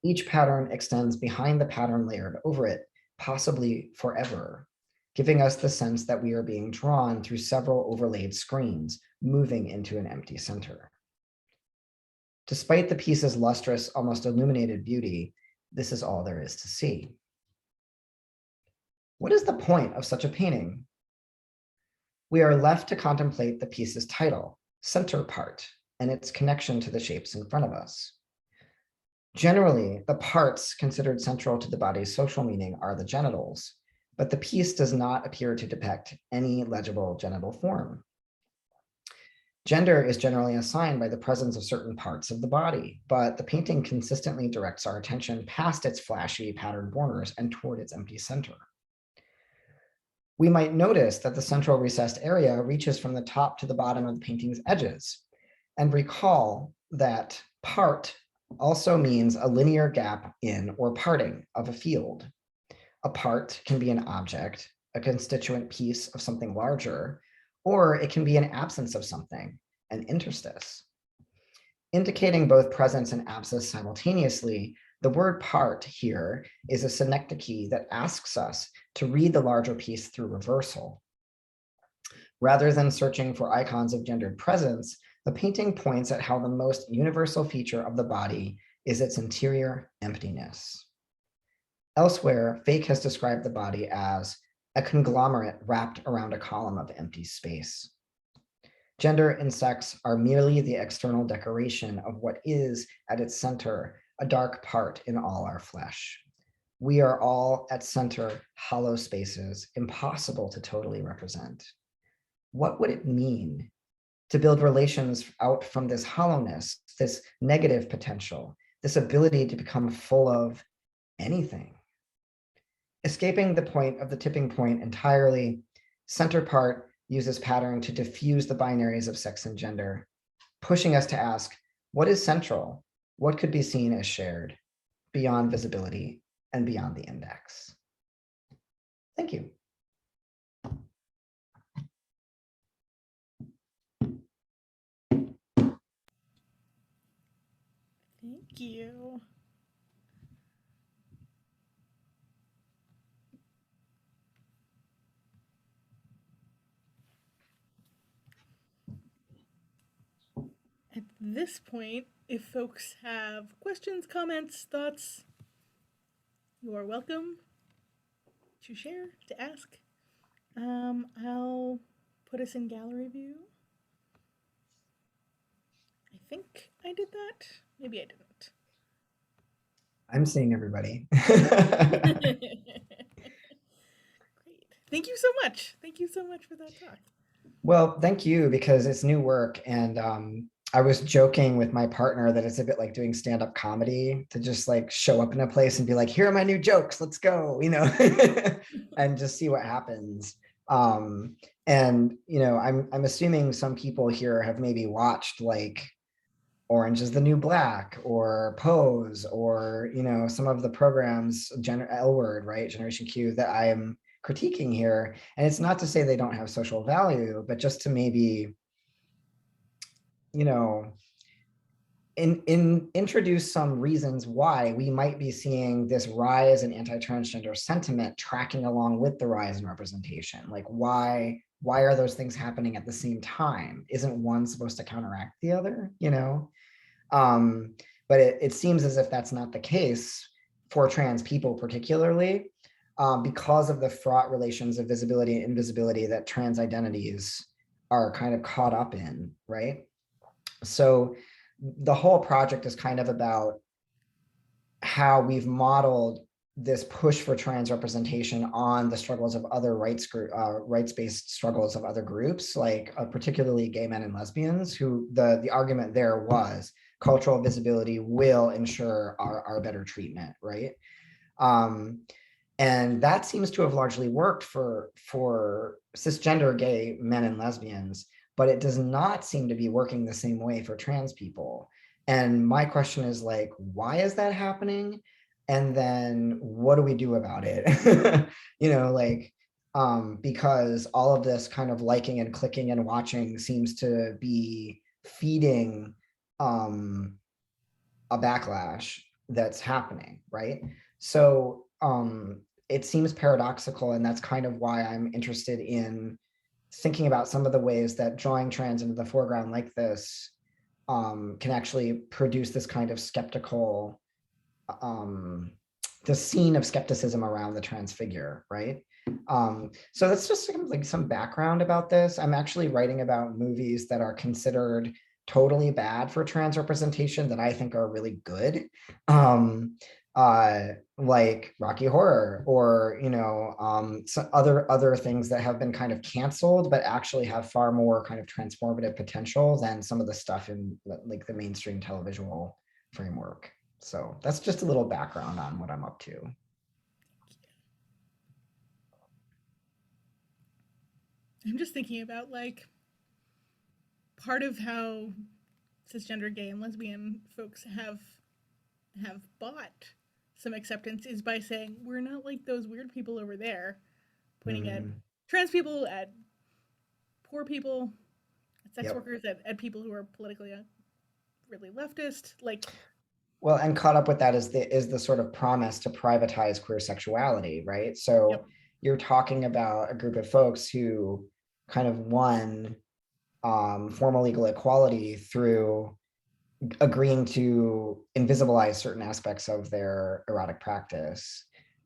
S2: Each pattern extends behind the pattern layered over it, possibly forever, giving us the sense that we are being drawn through several overlaid screens, moving into an empty center. Despite the piece's lustrous, almost illuminated beauty, this is all there is to see. What is the point of such a painting? We are left to contemplate the piece's title, Center Part, and its connection to the shapes in front of us. Generally, the parts considered central to the body's social meaning are the genitals, but the piece does not appear to depict any legible genital form. Gender is generally assigned by the presence of certain parts of the body, but the painting consistently directs our attention past its flashy pattern borders and toward its empty center. We might notice that the central recessed area reaches from the top to the bottom of the painting's edges, and recall that part also means a linear gap in or parting of a field. A part can be an object, a constituent piece of something larger, or it can be an absence of something, an interstice. Indicating both presence and absence simultaneously, the word part here is a synecdoche that asks us to read the larger piece through reversal. Rather than searching for icons of gendered presence, the painting points at how the most universal feature of the body is its interior emptiness. Elsewhere, Fake has described the body as a conglomerate wrapped around a column of empty space. Gender and sex are merely the external decoration of what is, at its center, a dark part in all our flesh. We are all at center, hollow spaces, impossible to totally represent. What would it mean to build relations out from this hollowness, this negative potential, this ability to become full of anything? Escaping the point of the tipping point entirely, Center Part uses pattern to diffuse the binaries of sex and gender, pushing us to ask, what is central? What could be seen as shared, beyond visibility and beyond the index? Thank you.
S1: Thank you. At this point, if folks have questions, comments, thoughts, you are welcome to share, to ask. I'll put us in gallery view. I think I did that. Maybe I didn't.
S2: I'm seeing everybody.
S1: Great. Thank you so much. Thank you so much for that talk.
S2: Well, thank you, because it's new work. And I was joking with my partner that it's a bit like doing stand-up comedy, to just like show up in a place and be like, here are my new jokes, let's go, you know, and just see what happens. And, you know, I'm assuming some people here have maybe watched like Orange is the New Black or Pose, or, you know, some of the programs, L Word, right, Generation Q, that I am critiquing here. And it's not to say they don't have social value, but just to maybe, you know, introduce some reasons why we might be seeing this rise in anti-transgender sentiment tracking along with the rise in representation. Like why are those things happening at the same time? Isn't one supposed to counteract the other, you know? But it seems as if that's not the case for trans people particularly, because of the fraught relations of visibility and invisibility that trans identities are kind of caught up in, right? So the whole project is kind of about how we've modeled this push for trans representation on the struggles of other rights-based struggles of other groups, like particularly gay men and lesbians, who the argument there was cultural visibility will ensure our better treatment, right? And that seems to have largely worked for cisgender gay men and lesbians, but it does not seem to be working the same way for trans people. And my question is like, why is that happening? And then what do we do about it? You know, like, because all of this kind of liking and clicking and watching seems to be feeding a backlash that's happening, right? So it seems paradoxical, and that's kind of why I'm interested in thinking about some of the ways that drawing trans into the foreground like this can actually produce this kind of skeptical, the scene of skepticism around the trans figure, right? So that's just like some background about this. I'm actually writing about movies that are considered totally bad for trans representation that I think are really good. Like Rocky Horror, or you know, some other things that have been kind of canceled but actually have far more kind of transformative potential than some of the stuff in like the mainstream televisual framework. So that's just a little background on what I'm up to.
S1: I'm just thinking about like part of how cisgender gay and lesbian folks have bought some acceptance is by saying we're not like those weird people over there, pointing at trans people, at poor people, at sex workers, at people who are politically really leftist, like.
S2: Well, and caught up with that is the sort of promise to privatize queer sexuality, right? So you're talking about a group of folks who kind of won formal legal equality through agreeing to invisibilize certain aspects of their erotic practice.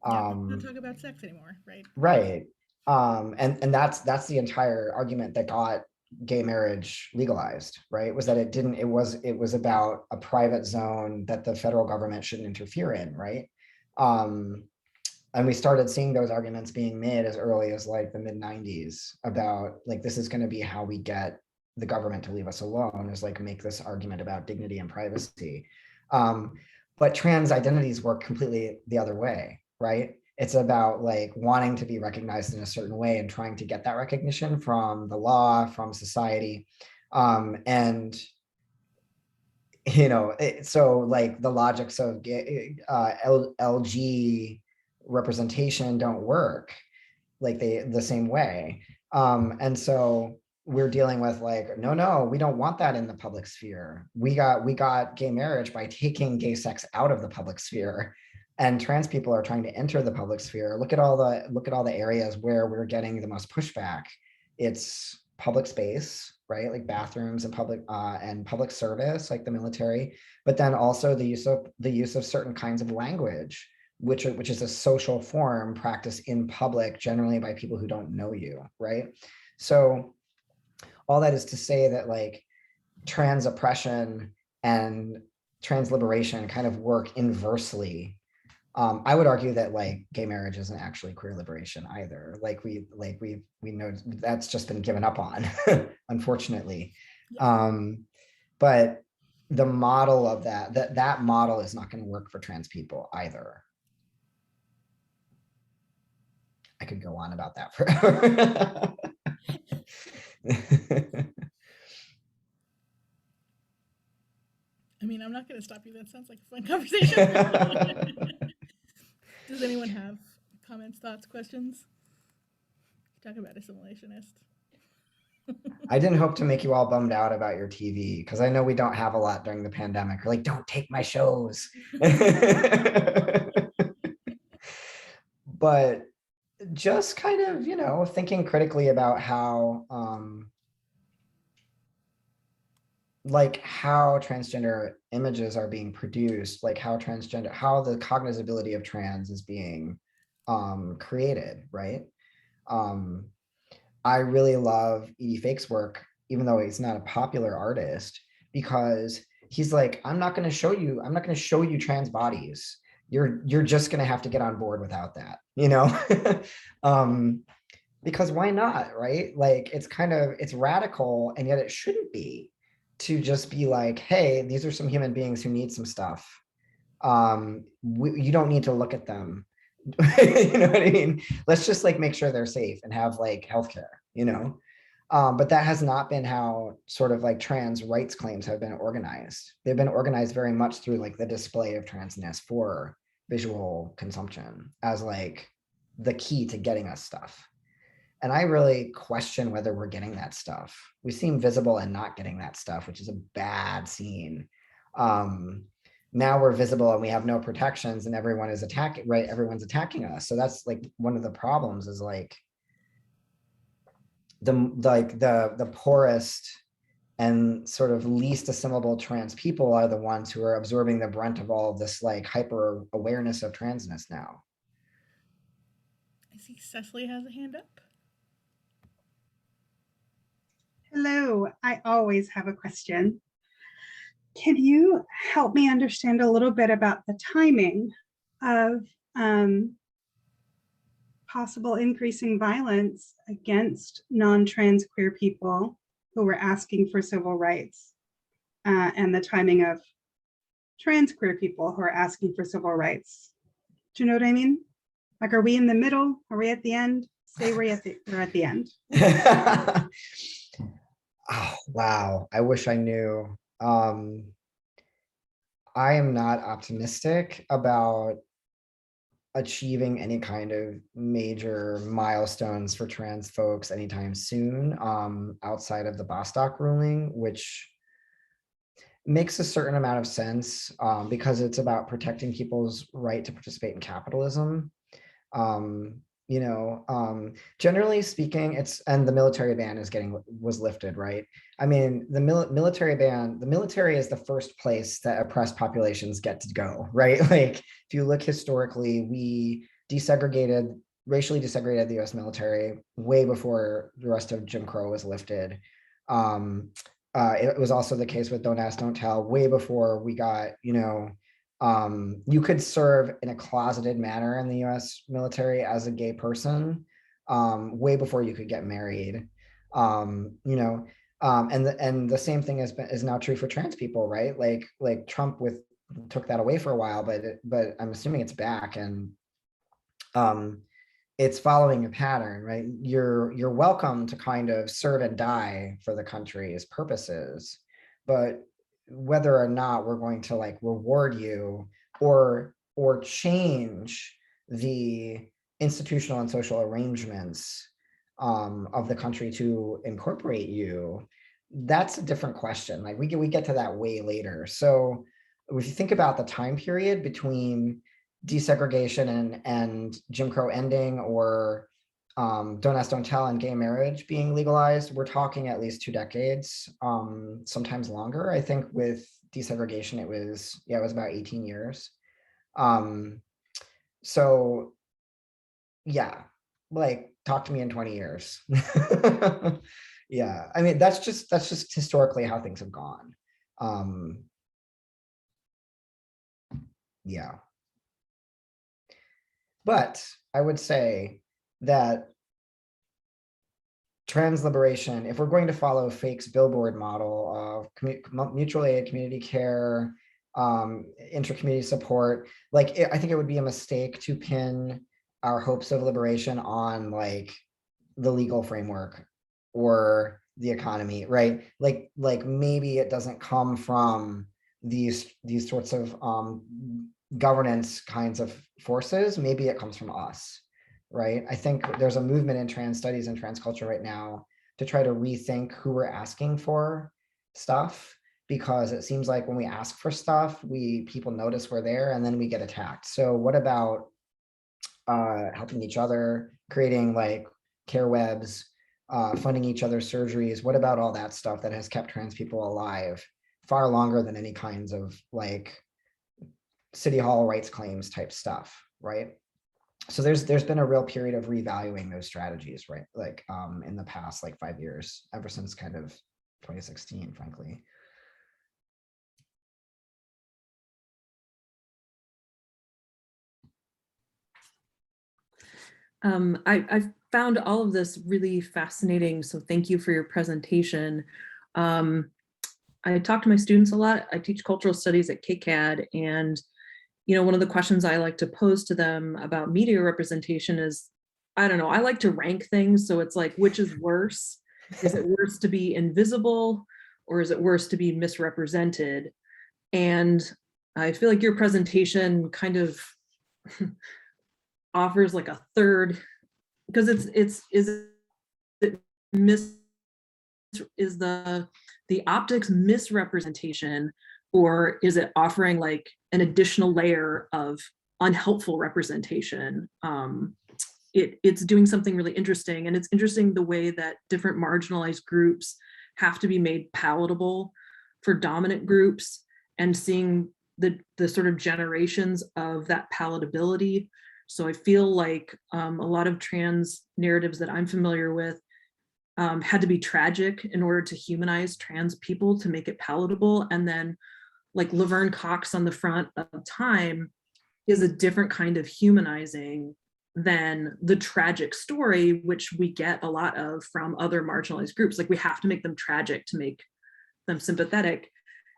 S1: Don't talk about sex anymore, right?
S2: Right. And that's the entire argument that got gay marriage legalized, right? Was that it was about a private zone that the federal government shouldn't interfere in, right? And we started seeing those arguments being made as early as like the mid-90s about like, this is going to be how we get the government to leave us alone, is like make this argument about dignity and privacy. But trans identities work completely the other way, right? It's about like wanting to be recognized in a certain way and trying to get that recognition from the law, from society. And, you know, so like the logics of LG representation don't work like the same way. And so we're dealing with like, no, we don't want that in the public sphere. We got gay marriage by taking gay sex out of the public sphere, and trans people are trying to enter the public sphere. Look at all the areas where we're getting the most pushback. It's public space, right? Like bathrooms and public service, like the military, but then also the use of certain kinds of language, which is a social form practiced in public, generally by people who don't know you, right? So all that is to say that like trans oppression and trans liberation kind of work inversely. I would argue that like gay marriage isn't actually queer liberation either. Like we know that's just been given up on, unfortunately. But the model of that model is not going to work for trans people either. I could go on about that forever.
S1: I mean, I'm not going to stop you. That sounds like a fun conversation. Does anyone have comments, thoughts, questions? Talk about assimilationist.
S2: I didn't hope to make you all bummed out about your TV, because I know we don't have a lot during the pandemic. We're like, don't take my shows. But just kind of, thinking critically about how, like how transgender images are being produced, like how the cognizability of trans is being created, right? I really love Edie Fake's work, even though he's not a popular artist, because he's like, I'm not going to show you trans bodies. You're just going to have to get on board without that, because why not, right? Like it's radical, and yet it shouldn't be, to just be like, hey, these are some human beings who need some stuff. You don't need to look at them. You know what I mean? Let's just like make sure they're safe and have like healthcare, but that has not been how sort of like trans rights claims have been organized. They've been organized very much through like the display of transness for visual consumption as like the key to getting us stuff. And I really question whether we're getting that stuff. We seem visible and not getting that stuff, which is a bad scene. Now we're visible and we have no protections, and everyone is attacking, right? Everyone's attacking us. So that's like one of the problems, is like the poorest and sort of least assimilable trans people are the ones who are absorbing the brunt of all of this like hyper awareness of transness now.
S1: I see Cecily has a hand up.
S3: Hello, I always have a question. Can you help me understand a little bit about the timing of possible increasing violence against non-trans queer people who were asking for civil rights, and the timing of trans queer people who are asking for civil rights? Do you know what I mean? Like, are we in the middle? Are we at the end? Say we're at the end.
S2: Oh, wow. I wish I knew. I am not optimistic about achieving any kind of major milestones for trans folks anytime soon, outside of the Bostock ruling, which makes a certain amount of sense, because it's about protecting people's right to participate in capitalism. Generally speaking, and the military ban was lifted, right? I mean, the military is the first place that oppressed populations get to go, right? Like, if you look historically, we racially desegregated the US military way before the rest of Jim Crow was lifted. It was also the case with Don't Ask, Don't Tell, way before we got, you could serve in a closeted manner in the US military as a gay person, way before you could get married. And the same thing is now true for trans people, right? Like Trump took that away for a while, but I'm assuming it's back, and it's following a pattern, right? You're welcome to kind of serve and die for the country's purposes, but whether or not we're going to like reward you or change the institutional and social arrangements of the country to incorporate you, that's a different question. Like we get to that way later. So if you think about the time period between desegregation and Jim Crow ending, or Don't Ask, Don't Tell and gay marriage being legalized, we're talking at least 2 decades, sometimes longer. I think with desegregation, it was about 18 years. So yeah, like talk to me in 20 years. Yeah, I mean, that's just historically how things have gone. Yeah. But I would say that trans liberation, if we're going to follow Fake's billboard model of mutual aid, community care, inter-community support, like I think it would be a mistake to pin our hopes of liberation on like the legal framework or the economy, right? Like maybe it doesn't come from these sorts of governance kinds of forces. Maybe it comes from us, right? I think there's a movement in trans studies and trans culture right now to try to rethink who we're asking for stuff, because it seems like when we ask for stuff, people notice we're there and then we get attacked. So what about helping each other, creating like care webs, funding each other's surgeries? What about all that stuff that has kept trans people alive far longer than any kinds of like city hall rights claims type stuff, right? So there's been a real period of revaluing those strategies, right? Like in the past like 5 years, ever since kind of 2016, frankly.
S4: I found all of this really fascinating, so thank you for your presentation. I talk to my students a lot. I teach cultural studies at KCAD, and one of the questions I like to pose to them about media representation is, I don't know, I like to rank things. So it's like, which is worse? Is it worse to be invisible, or is it worse to be misrepresented? And I feel like your presentation kind of offers like a third, because is the optics misrepresentation, or is it offering like an additional layer of unhelpful representation? It's doing something really interesting, and it's interesting the way that different marginalized groups have to be made palatable for dominant groups, and seeing the sort of generations of that palatability. So I feel like a lot of trans narratives that I'm familiar with had to be tragic in order to humanize trans people, to make it palatable. And then like Laverne Cox on the front of Time is a different kind of humanizing than the tragic story, which we get a lot of from other marginalized groups. Like we have to make them tragic to make them sympathetic.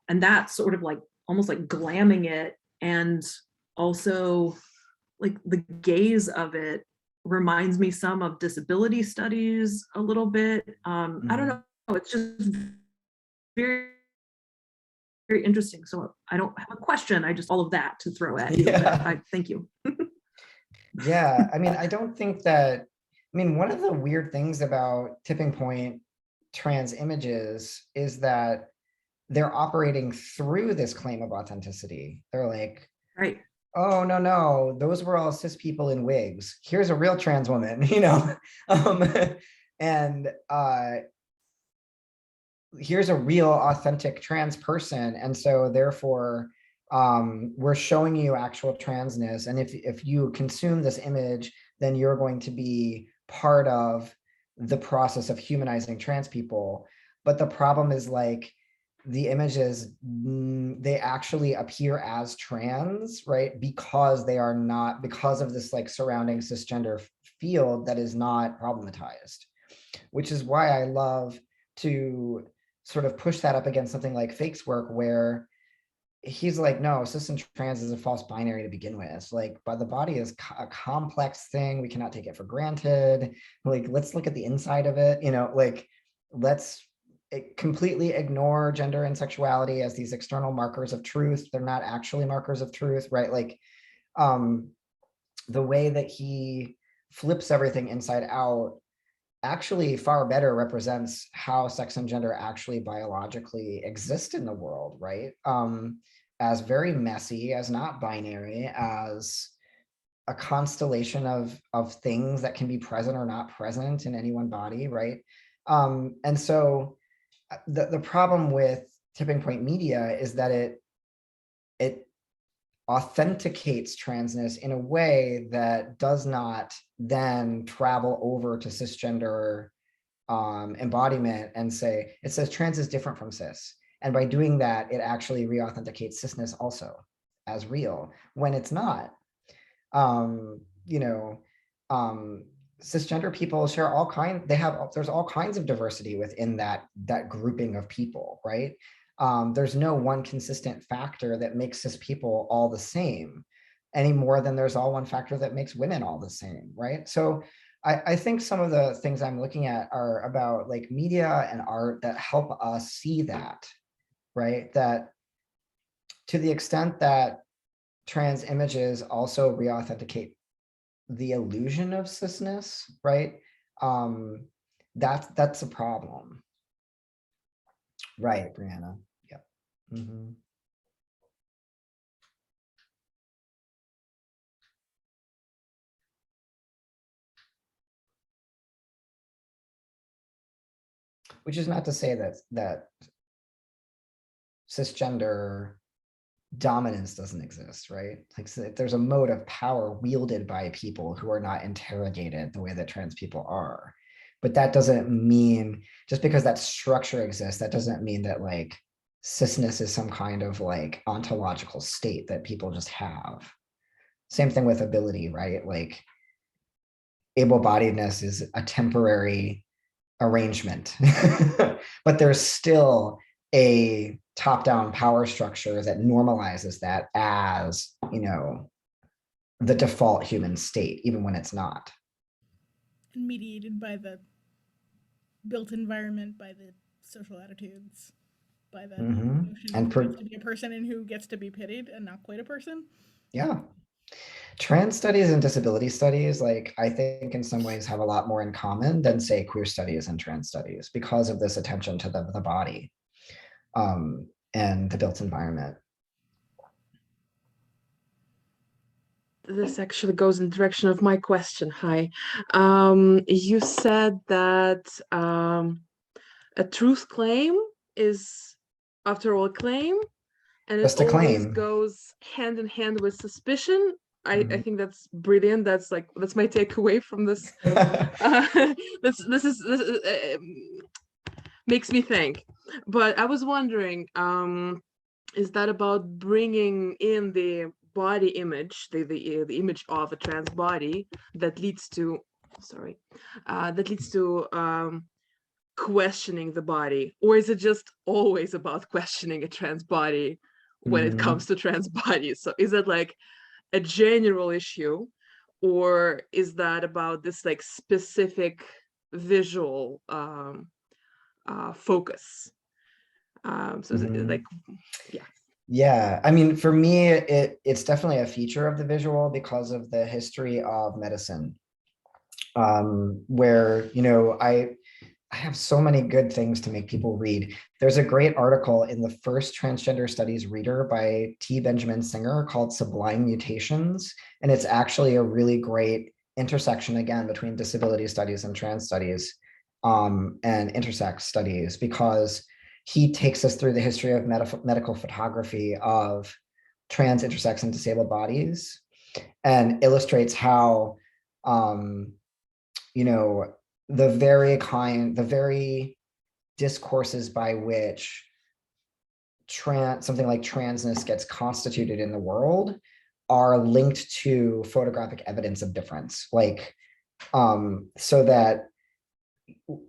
S4: And that's sort of like almost like glamming it, and also like the gaze of it reminds me some of disability studies a little bit. I don't know, it's just very, very interesting. So I don't have a question, I just all of that to throw at you.
S2: Yeah.
S4: Thank you.
S2: Yeah, I mean, I don't think that, one of the weird things about Tipping Point trans images is that they're operating through this claim of authenticity. They're like,
S4: Right.
S2: oh, no, those were all cis people in wigs. Here's a real trans woman, and here's a real authentic trans person. And so therefore, we're showing you actual transness. And if you consume this image, then you're going to be part of the process of humanizing trans people. But the problem is like, the images, they actually appear as trans, right? Because they are not, because of this like surrounding cisgender field that is not problematized, which is why I love to sort of push that up against something like Fake's work, where he's like, no, cis and trans is a false binary to begin with. Like, but the body is a complex thing. We cannot take it for granted. Like, let's look at the inside of it, like, let's completely ignore gender and sexuality as these external markers of truth. They're not actually markers of truth, right? Like the way that he flips everything inside out actually far better represents how sex and gender actually biologically exist in the world, right? As very messy, as not binary, as a constellation of things that can be present or not present in any one body, right? And so the problem with Tipping Point media is that it authenticates transness in a way that does not then travel over to cisgender embodiment and say, it says trans is different from cis. And by doing that, it actually re-authenticates cisness also as real, when it's not. Cisgender people share all kinds, there's all kinds of diversity within that grouping of people, right? There's no one consistent factor that makes cis people all the same, any more than there's all one factor that makes women all the same, right? So I think some of the things I'm looking at are about like media and art that help us see that, right? That to the extent that trans images also re-authenticate the illusion of cisness, right? that's a problem. Right, Brianna. Yep. Mhm. Which is not to say that cisgender dominance doesn't exist, right? Like, so there's a mode of power wielded by people who are not interrogated the way that trans people are. But that doesn't mean, just because that structure exists, that doesn't mean that like cisness is some kind of like ontological state that people just have. Same thing with ability, right? Like able-bodiedness is a temporary arrangement, but there's still a top-down power structure that normalizes that as, you know, the default human state, even when it's not.
S1: And mediated by the built environment, by the social attitudes, by the notion
S2: And
S1: of who gets to be a person and who gets to be pitied and not quite a person.
S2: yeah. Trans studies and disability studies, like, I think in some ways have a lot more in common than say queer studies and trans studies because of this attention to the body and the built environment.
S5: This actually goes in the direction of my question. Hi. You said that a truth claim is, after all, a claim, and
S2: Just
S5: it
S2: a
S5: always
S2: claim.
S5: goes hand in hand with suspicion. I
S2: Mhm.
S5: think that's brilliant. That's my takeaway from this. This makes me think. But I was wondering, is that about bringing in the body image, the image of a trans body that leads to, questioning the body, or is it just always about questioning a trans body when it comes to trans bodies? So is it like a general issue, or is that about this like specific visual focus? So is it like, yeah.
S2: Yeah, I mean, for me, it's definitely a feature of the visual because of the history of medicine, where, you know, I have so many good things to make people read. There's a great article in the first Transgender Studies Reader by T. Benjamin Singer called Sublime Mutations. And it's actually a really great intersection, again, between disability studies and trans studies and intersex studies, because he takes us through the history of medical photography of trans, intersex, and disabled bodies and illustrates how, you know, the very discourses by which something like transness gets constituted in the world are linked to photographic evidence of difference, like, so that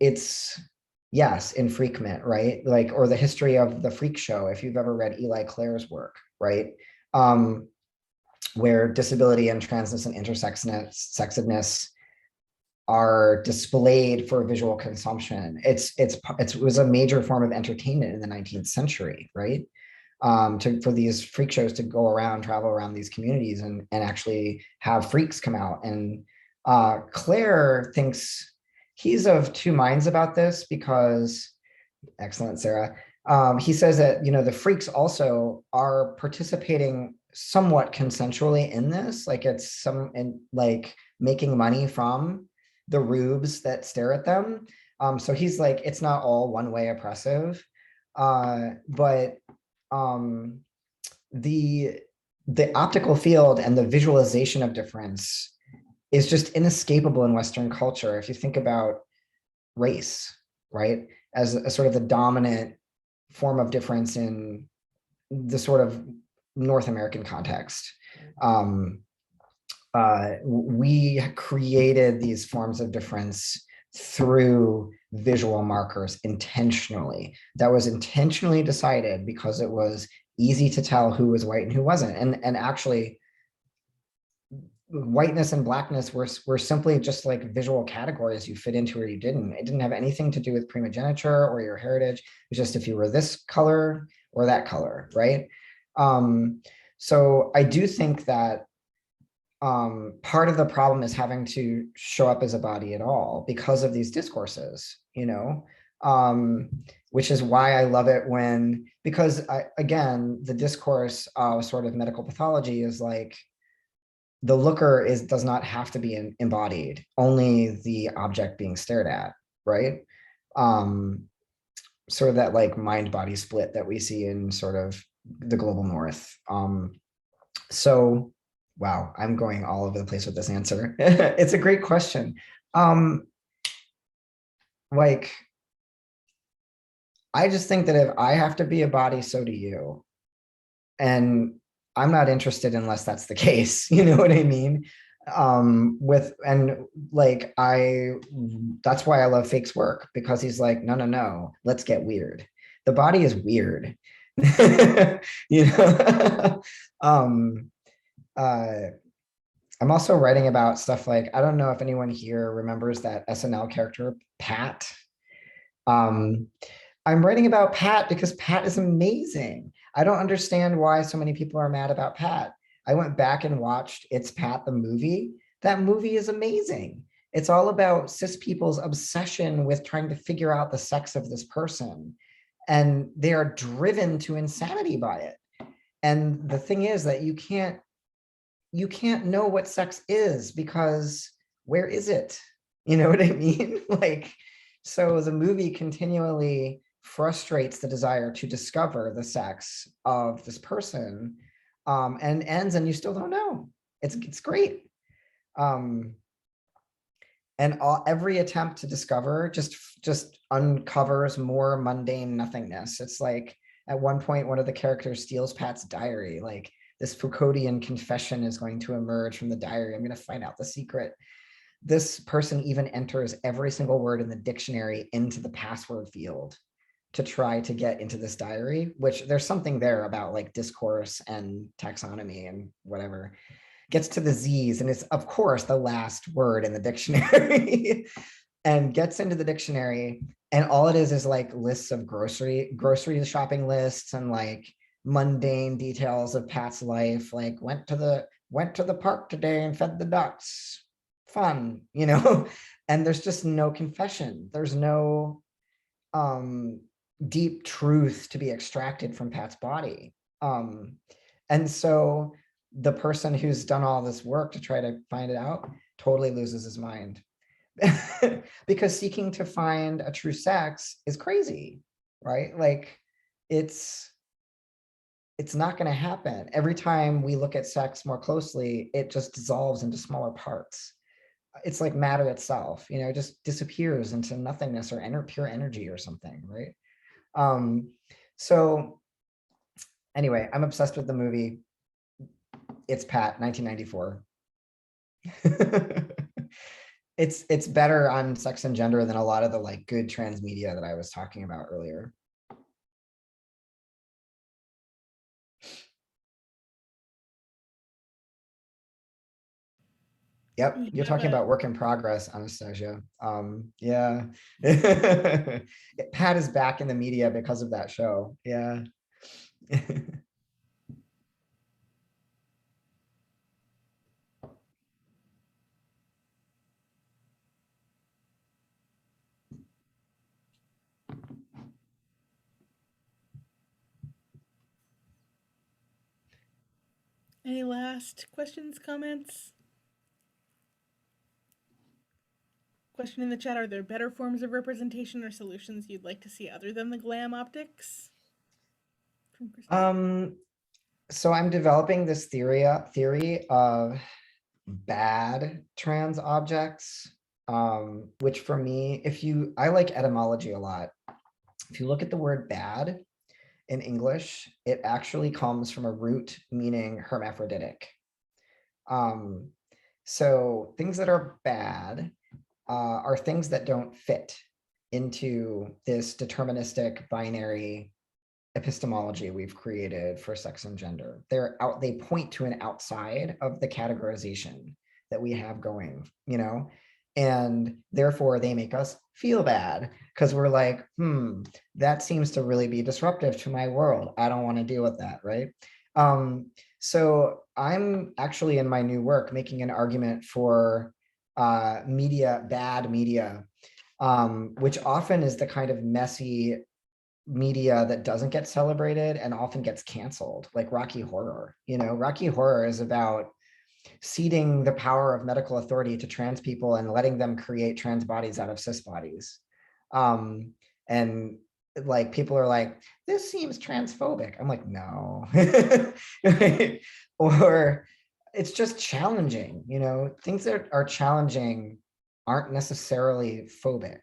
S2: it's, yes, infrequent, right? Like, or the history of the freak show, if you've ever read Eli Clare's work, right? Where disability and transness and intersexedness are displayed for visual consumption. It was a major form of entertainment in the 19th century, right? For these freak shows to go around, travel around these communities and actually have freaks come out. And Claire thinks he's of two minds about this because, excellent, Sarah. He says that, you know, the freaks also are participating somewhat consensually in this, like it's like making money from the rubes that stare at them. So he's like, it's not all one-way oppressive, but the optical field and the visualization of difference is just inescapable in Western culture. If you think about race, right, as a sort of the dominant form of difference in the sort of North American context. We created these forms of difference through visual markers intentionally. That was intentionally decided because it was easy to tell who was white and who wasn't. And actually, whiteness and blackness were simply just like visual categories you fit into or you didn't. It didn't have anything to do with primogeniture or your heritage. It was just if you were this color or that color, right? So I do think that part of the problem is having to show up as a body at all because of these discourses, you know, which is why I love it when, because again, the discourse of sort of medical pathology is like, the looker does not have to be embodied, only the object being stared at, right? Sort of that like mind-body split that we see in sort of the global north. So, wow, I'm going all over the place with this answer. It's a great question. Like, I just think that if I have to be a body, so do you. And I'm not interested unless that's the case. You know what I mean? That's why I love Fake's work, because he's like, no, let's get weird. The body is weird. You know? I'm also writing about stuff like, I don't know if anyone here remembers that SNL character, Pat. I'm writing about Pat because Pat is amazing. I don't understand why so many people are mad about Pat. I went back and watched It's Pat, the movie. That movie is amazing. It's all about cis people's obsession with trying to figure out the sex of this person. And they are driven to insanity by it. And the thing is that you can't know what sex is, because where is it? You know what I mean? Like, so the movie continually frustrates the desire to discover the sex of this person, and ends and you still don't know. It's great. And every attempt to discover just uncovers more mundane nothingness. It's like at one point, one of the characters steals Pat's diary. Like, this Foucauldian confession is going to emerge from the diary. I'm going to find out the secret. This person even enters every single word in the dictionary into the password field to try to get into this diary, which there's something there about like discourse and taxonomy and whatever. Gets to the Z's, and it's of course the last word in the dictionary. And gets into the dictionary, and all it is like lists of grocery shopping lists and like mundane details of Pat's life, like went to the park today and fed the ducks. Fun, you know. And there's just no confession. There's no deep truth to be extracted from Pat's body. And so the person who's done all this work to try to find it out totally loses his mind. Because seeking to find a true sex is crazy, right? Like, it's not going to happen. Every time we look at sex more closely, it just dissolves into smaller parts. It's like matter itself, you know, it just disappears into nothingness or pure energy or something, right? So anyway, I'm obsessed with the movie It's Pat, 1994. It's better on sex and gender than a lot of the like good transmedia that I was talking about earlier. Yep, you're talking about work in progress, Anastasia. Yeah. Pat is back in the media because of that show. Yeah.
S1: Any last questions, comments? Question in the chat, are there better forms of representation or solutions you'd like to see other than the glam optics?
S2: So I'm developing this theory of bad trans objects, which for me, I like etymology a lot. If you look at the word bad in English, it actually comes from a root meaning hermaphroditic. So things that are bad are things that don't fit into this deterministic binary epistemology we've created for sex and gender. They point to an outside of the categorization that we have going, you know, and therefore they make us feel bad because we're like, that seems to really be disruptive to my world. I don't want to deal with that, right? So I'm actually in my new work making an argument for media, bad media, which often is the kind of messy media that doesn't get celebrated and often gets canceled, like Rocky Horror. Rocky Horror is about ceding the power of medical authority to trans people and letting them create trans bodies out of cis bodies. And like people are like, this seems transphobic. I'm like, no. Or it's just challenging, things that are challenging aren't necessarily phobic.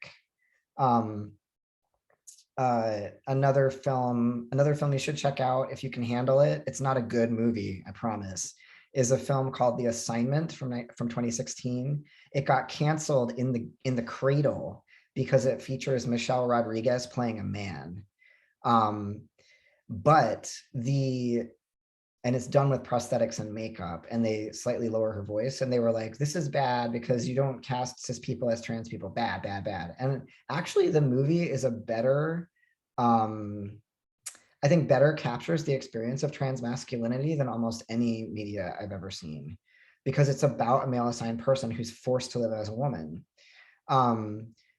S2: Another film you should check out if you can handle it. It's not a good movie, I promise. Is a film called The Assignment from 2016. It got canceled in the cradle because it features Michelle Rodriguez playing a man. And it's done with prosthetics and makeup, and they slightly lower her voice. And they were like, this is bad because you don't cast cis people as trans people. Bad, bad, bad. And actually the movie is a better, I think better captures the experience of trans masculinity than almost any media I've ever seen, because it's about a male assigned person who's forced to live as a woman.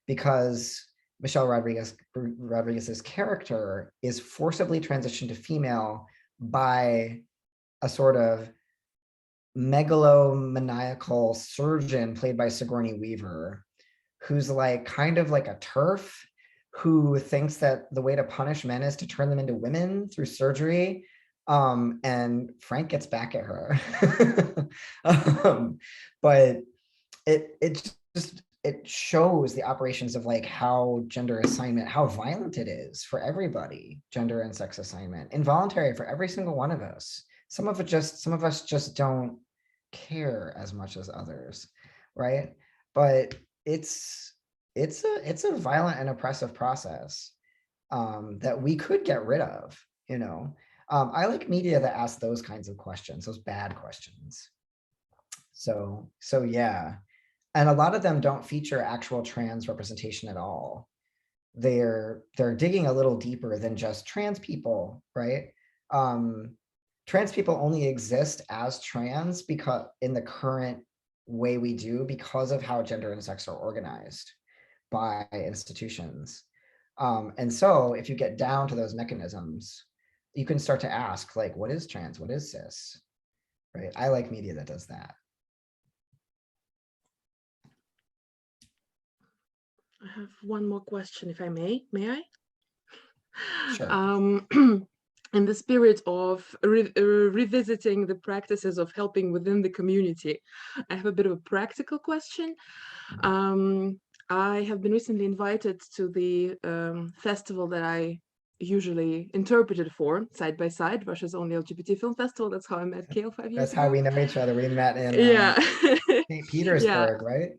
S2: Because Michelle Rodriguez's character is forcibly transitioned to female by a sort of megalomaniacal surgeon played by Sigourney Weaver, who's like kind of like a TERF, who thinks that the way to punish men is to turn them into women through surgery. And Frank gets back at her. But it shows the operations of like how gender assignment, how violent it is for everybody, gender and sex assignment, involuntary for every single one of us. Some of us just don't care as much as others, right? But it's a violent and oppressive process that we could get rid of, I like media that asks those kinds of questions, those bad questions. So yeah. And a lot of them don't feature actual trans representation at all. They're digging a little deeper than just trans people, right? Trans people only exist as trans because in the current way we do because of how gender and sex are organized by institutions. And so if you get down to those mechanisms, you can start to ask, like, what is trans? What is cis? Right? I like media that does that.
S5: I have one more question, if I may. May I?
S2: Sure.
S5: In the spirit of revisiting the practices of helping within the community, I have a bit of a practical question. I have been recently invited to the festival that I usually interpreted for, Side by Side, Russia's only LGBT film festival. That's how I met Cáel 5 years
S2: That's
S5: ago.
S2: how we know each other. We met in St. Petersburg, right?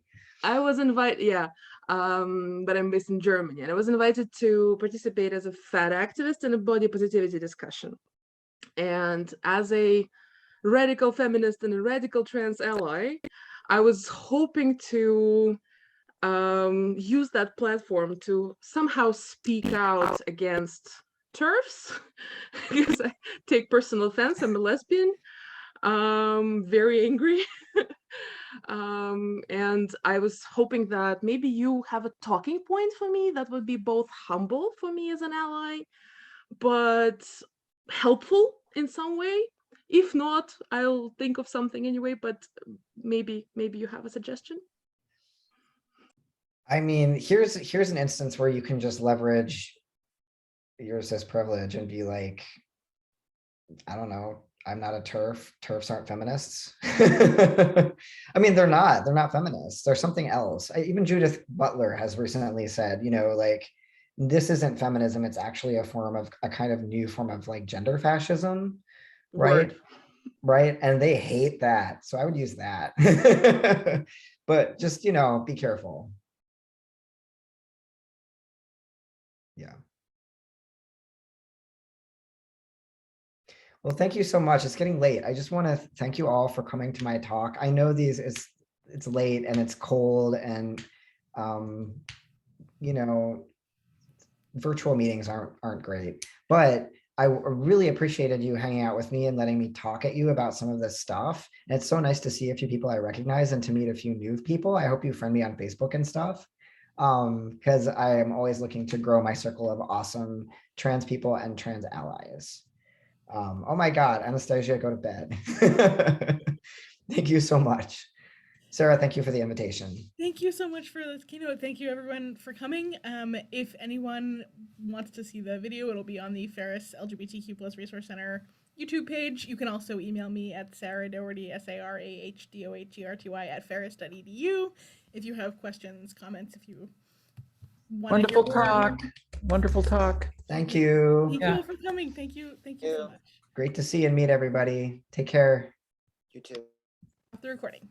S5: I was invited, but I'm based in Germany, and I was invited to participate as a fat activist in a body positivity discussion. And as a radical feminist and a radical trans ally, I was hoping to use that platform to somehow speak out against TERFs, because I take personal offense. I'm a lesbian, very angry. And I was hoping that maybe you have a talking point for me that would be both humble for me as an ally, but helpful in some way. If not, I'll think of something anyway, but maybe you have a suggestion.
S2: I mean, here's an instance where you can just leverage your cis privilege and be like, I don't know, I'm not a TERF. TERFs aren't feminists. I mean, they're not feminists. They're something else. Even Judith Butler has recently said, like, this isn't feminism. It's actually a kind of new form of like gender fascism, right?
S5: Word.
S2: Right. And they hate that. So I would use that. But just, be careful. Yeah. Well, thank you so much. It's getting late. I just want to thank you all for coming to my talk. I know it's late and it's cold, and virtual meetings aren't great, but I really appreciated you hanging out with me and letting me talk at you about some of this stuff. And it's so nice to see a few people I recognize and to meet a few new people. I hope you friend me on Facebook and stuff. Because I am always looking to grow my circle of awesome trans people and trans allies. Oh my God, Anastasia, go to bed. Thank you so much. Sarah, thank you for the invitation.
S1: Thank you so much for this keynote. Thank you everyone for coming. If anyone wants to see the video, it'll be on the Ferris LGBTQ Plus Resource Center YouTube page. You can also email me at Sarah Doherty, SARAHDOHGRTY @ferris.edu if you have questions, comments, if you want
S6: Wonderful talk. Wonderful talk.
S2: Thank you.
S1: Thank you all for coming. Thank you so much.
S2: Great to see and meet everybody. Take care.
S7: You too.
S1: Stop the recording.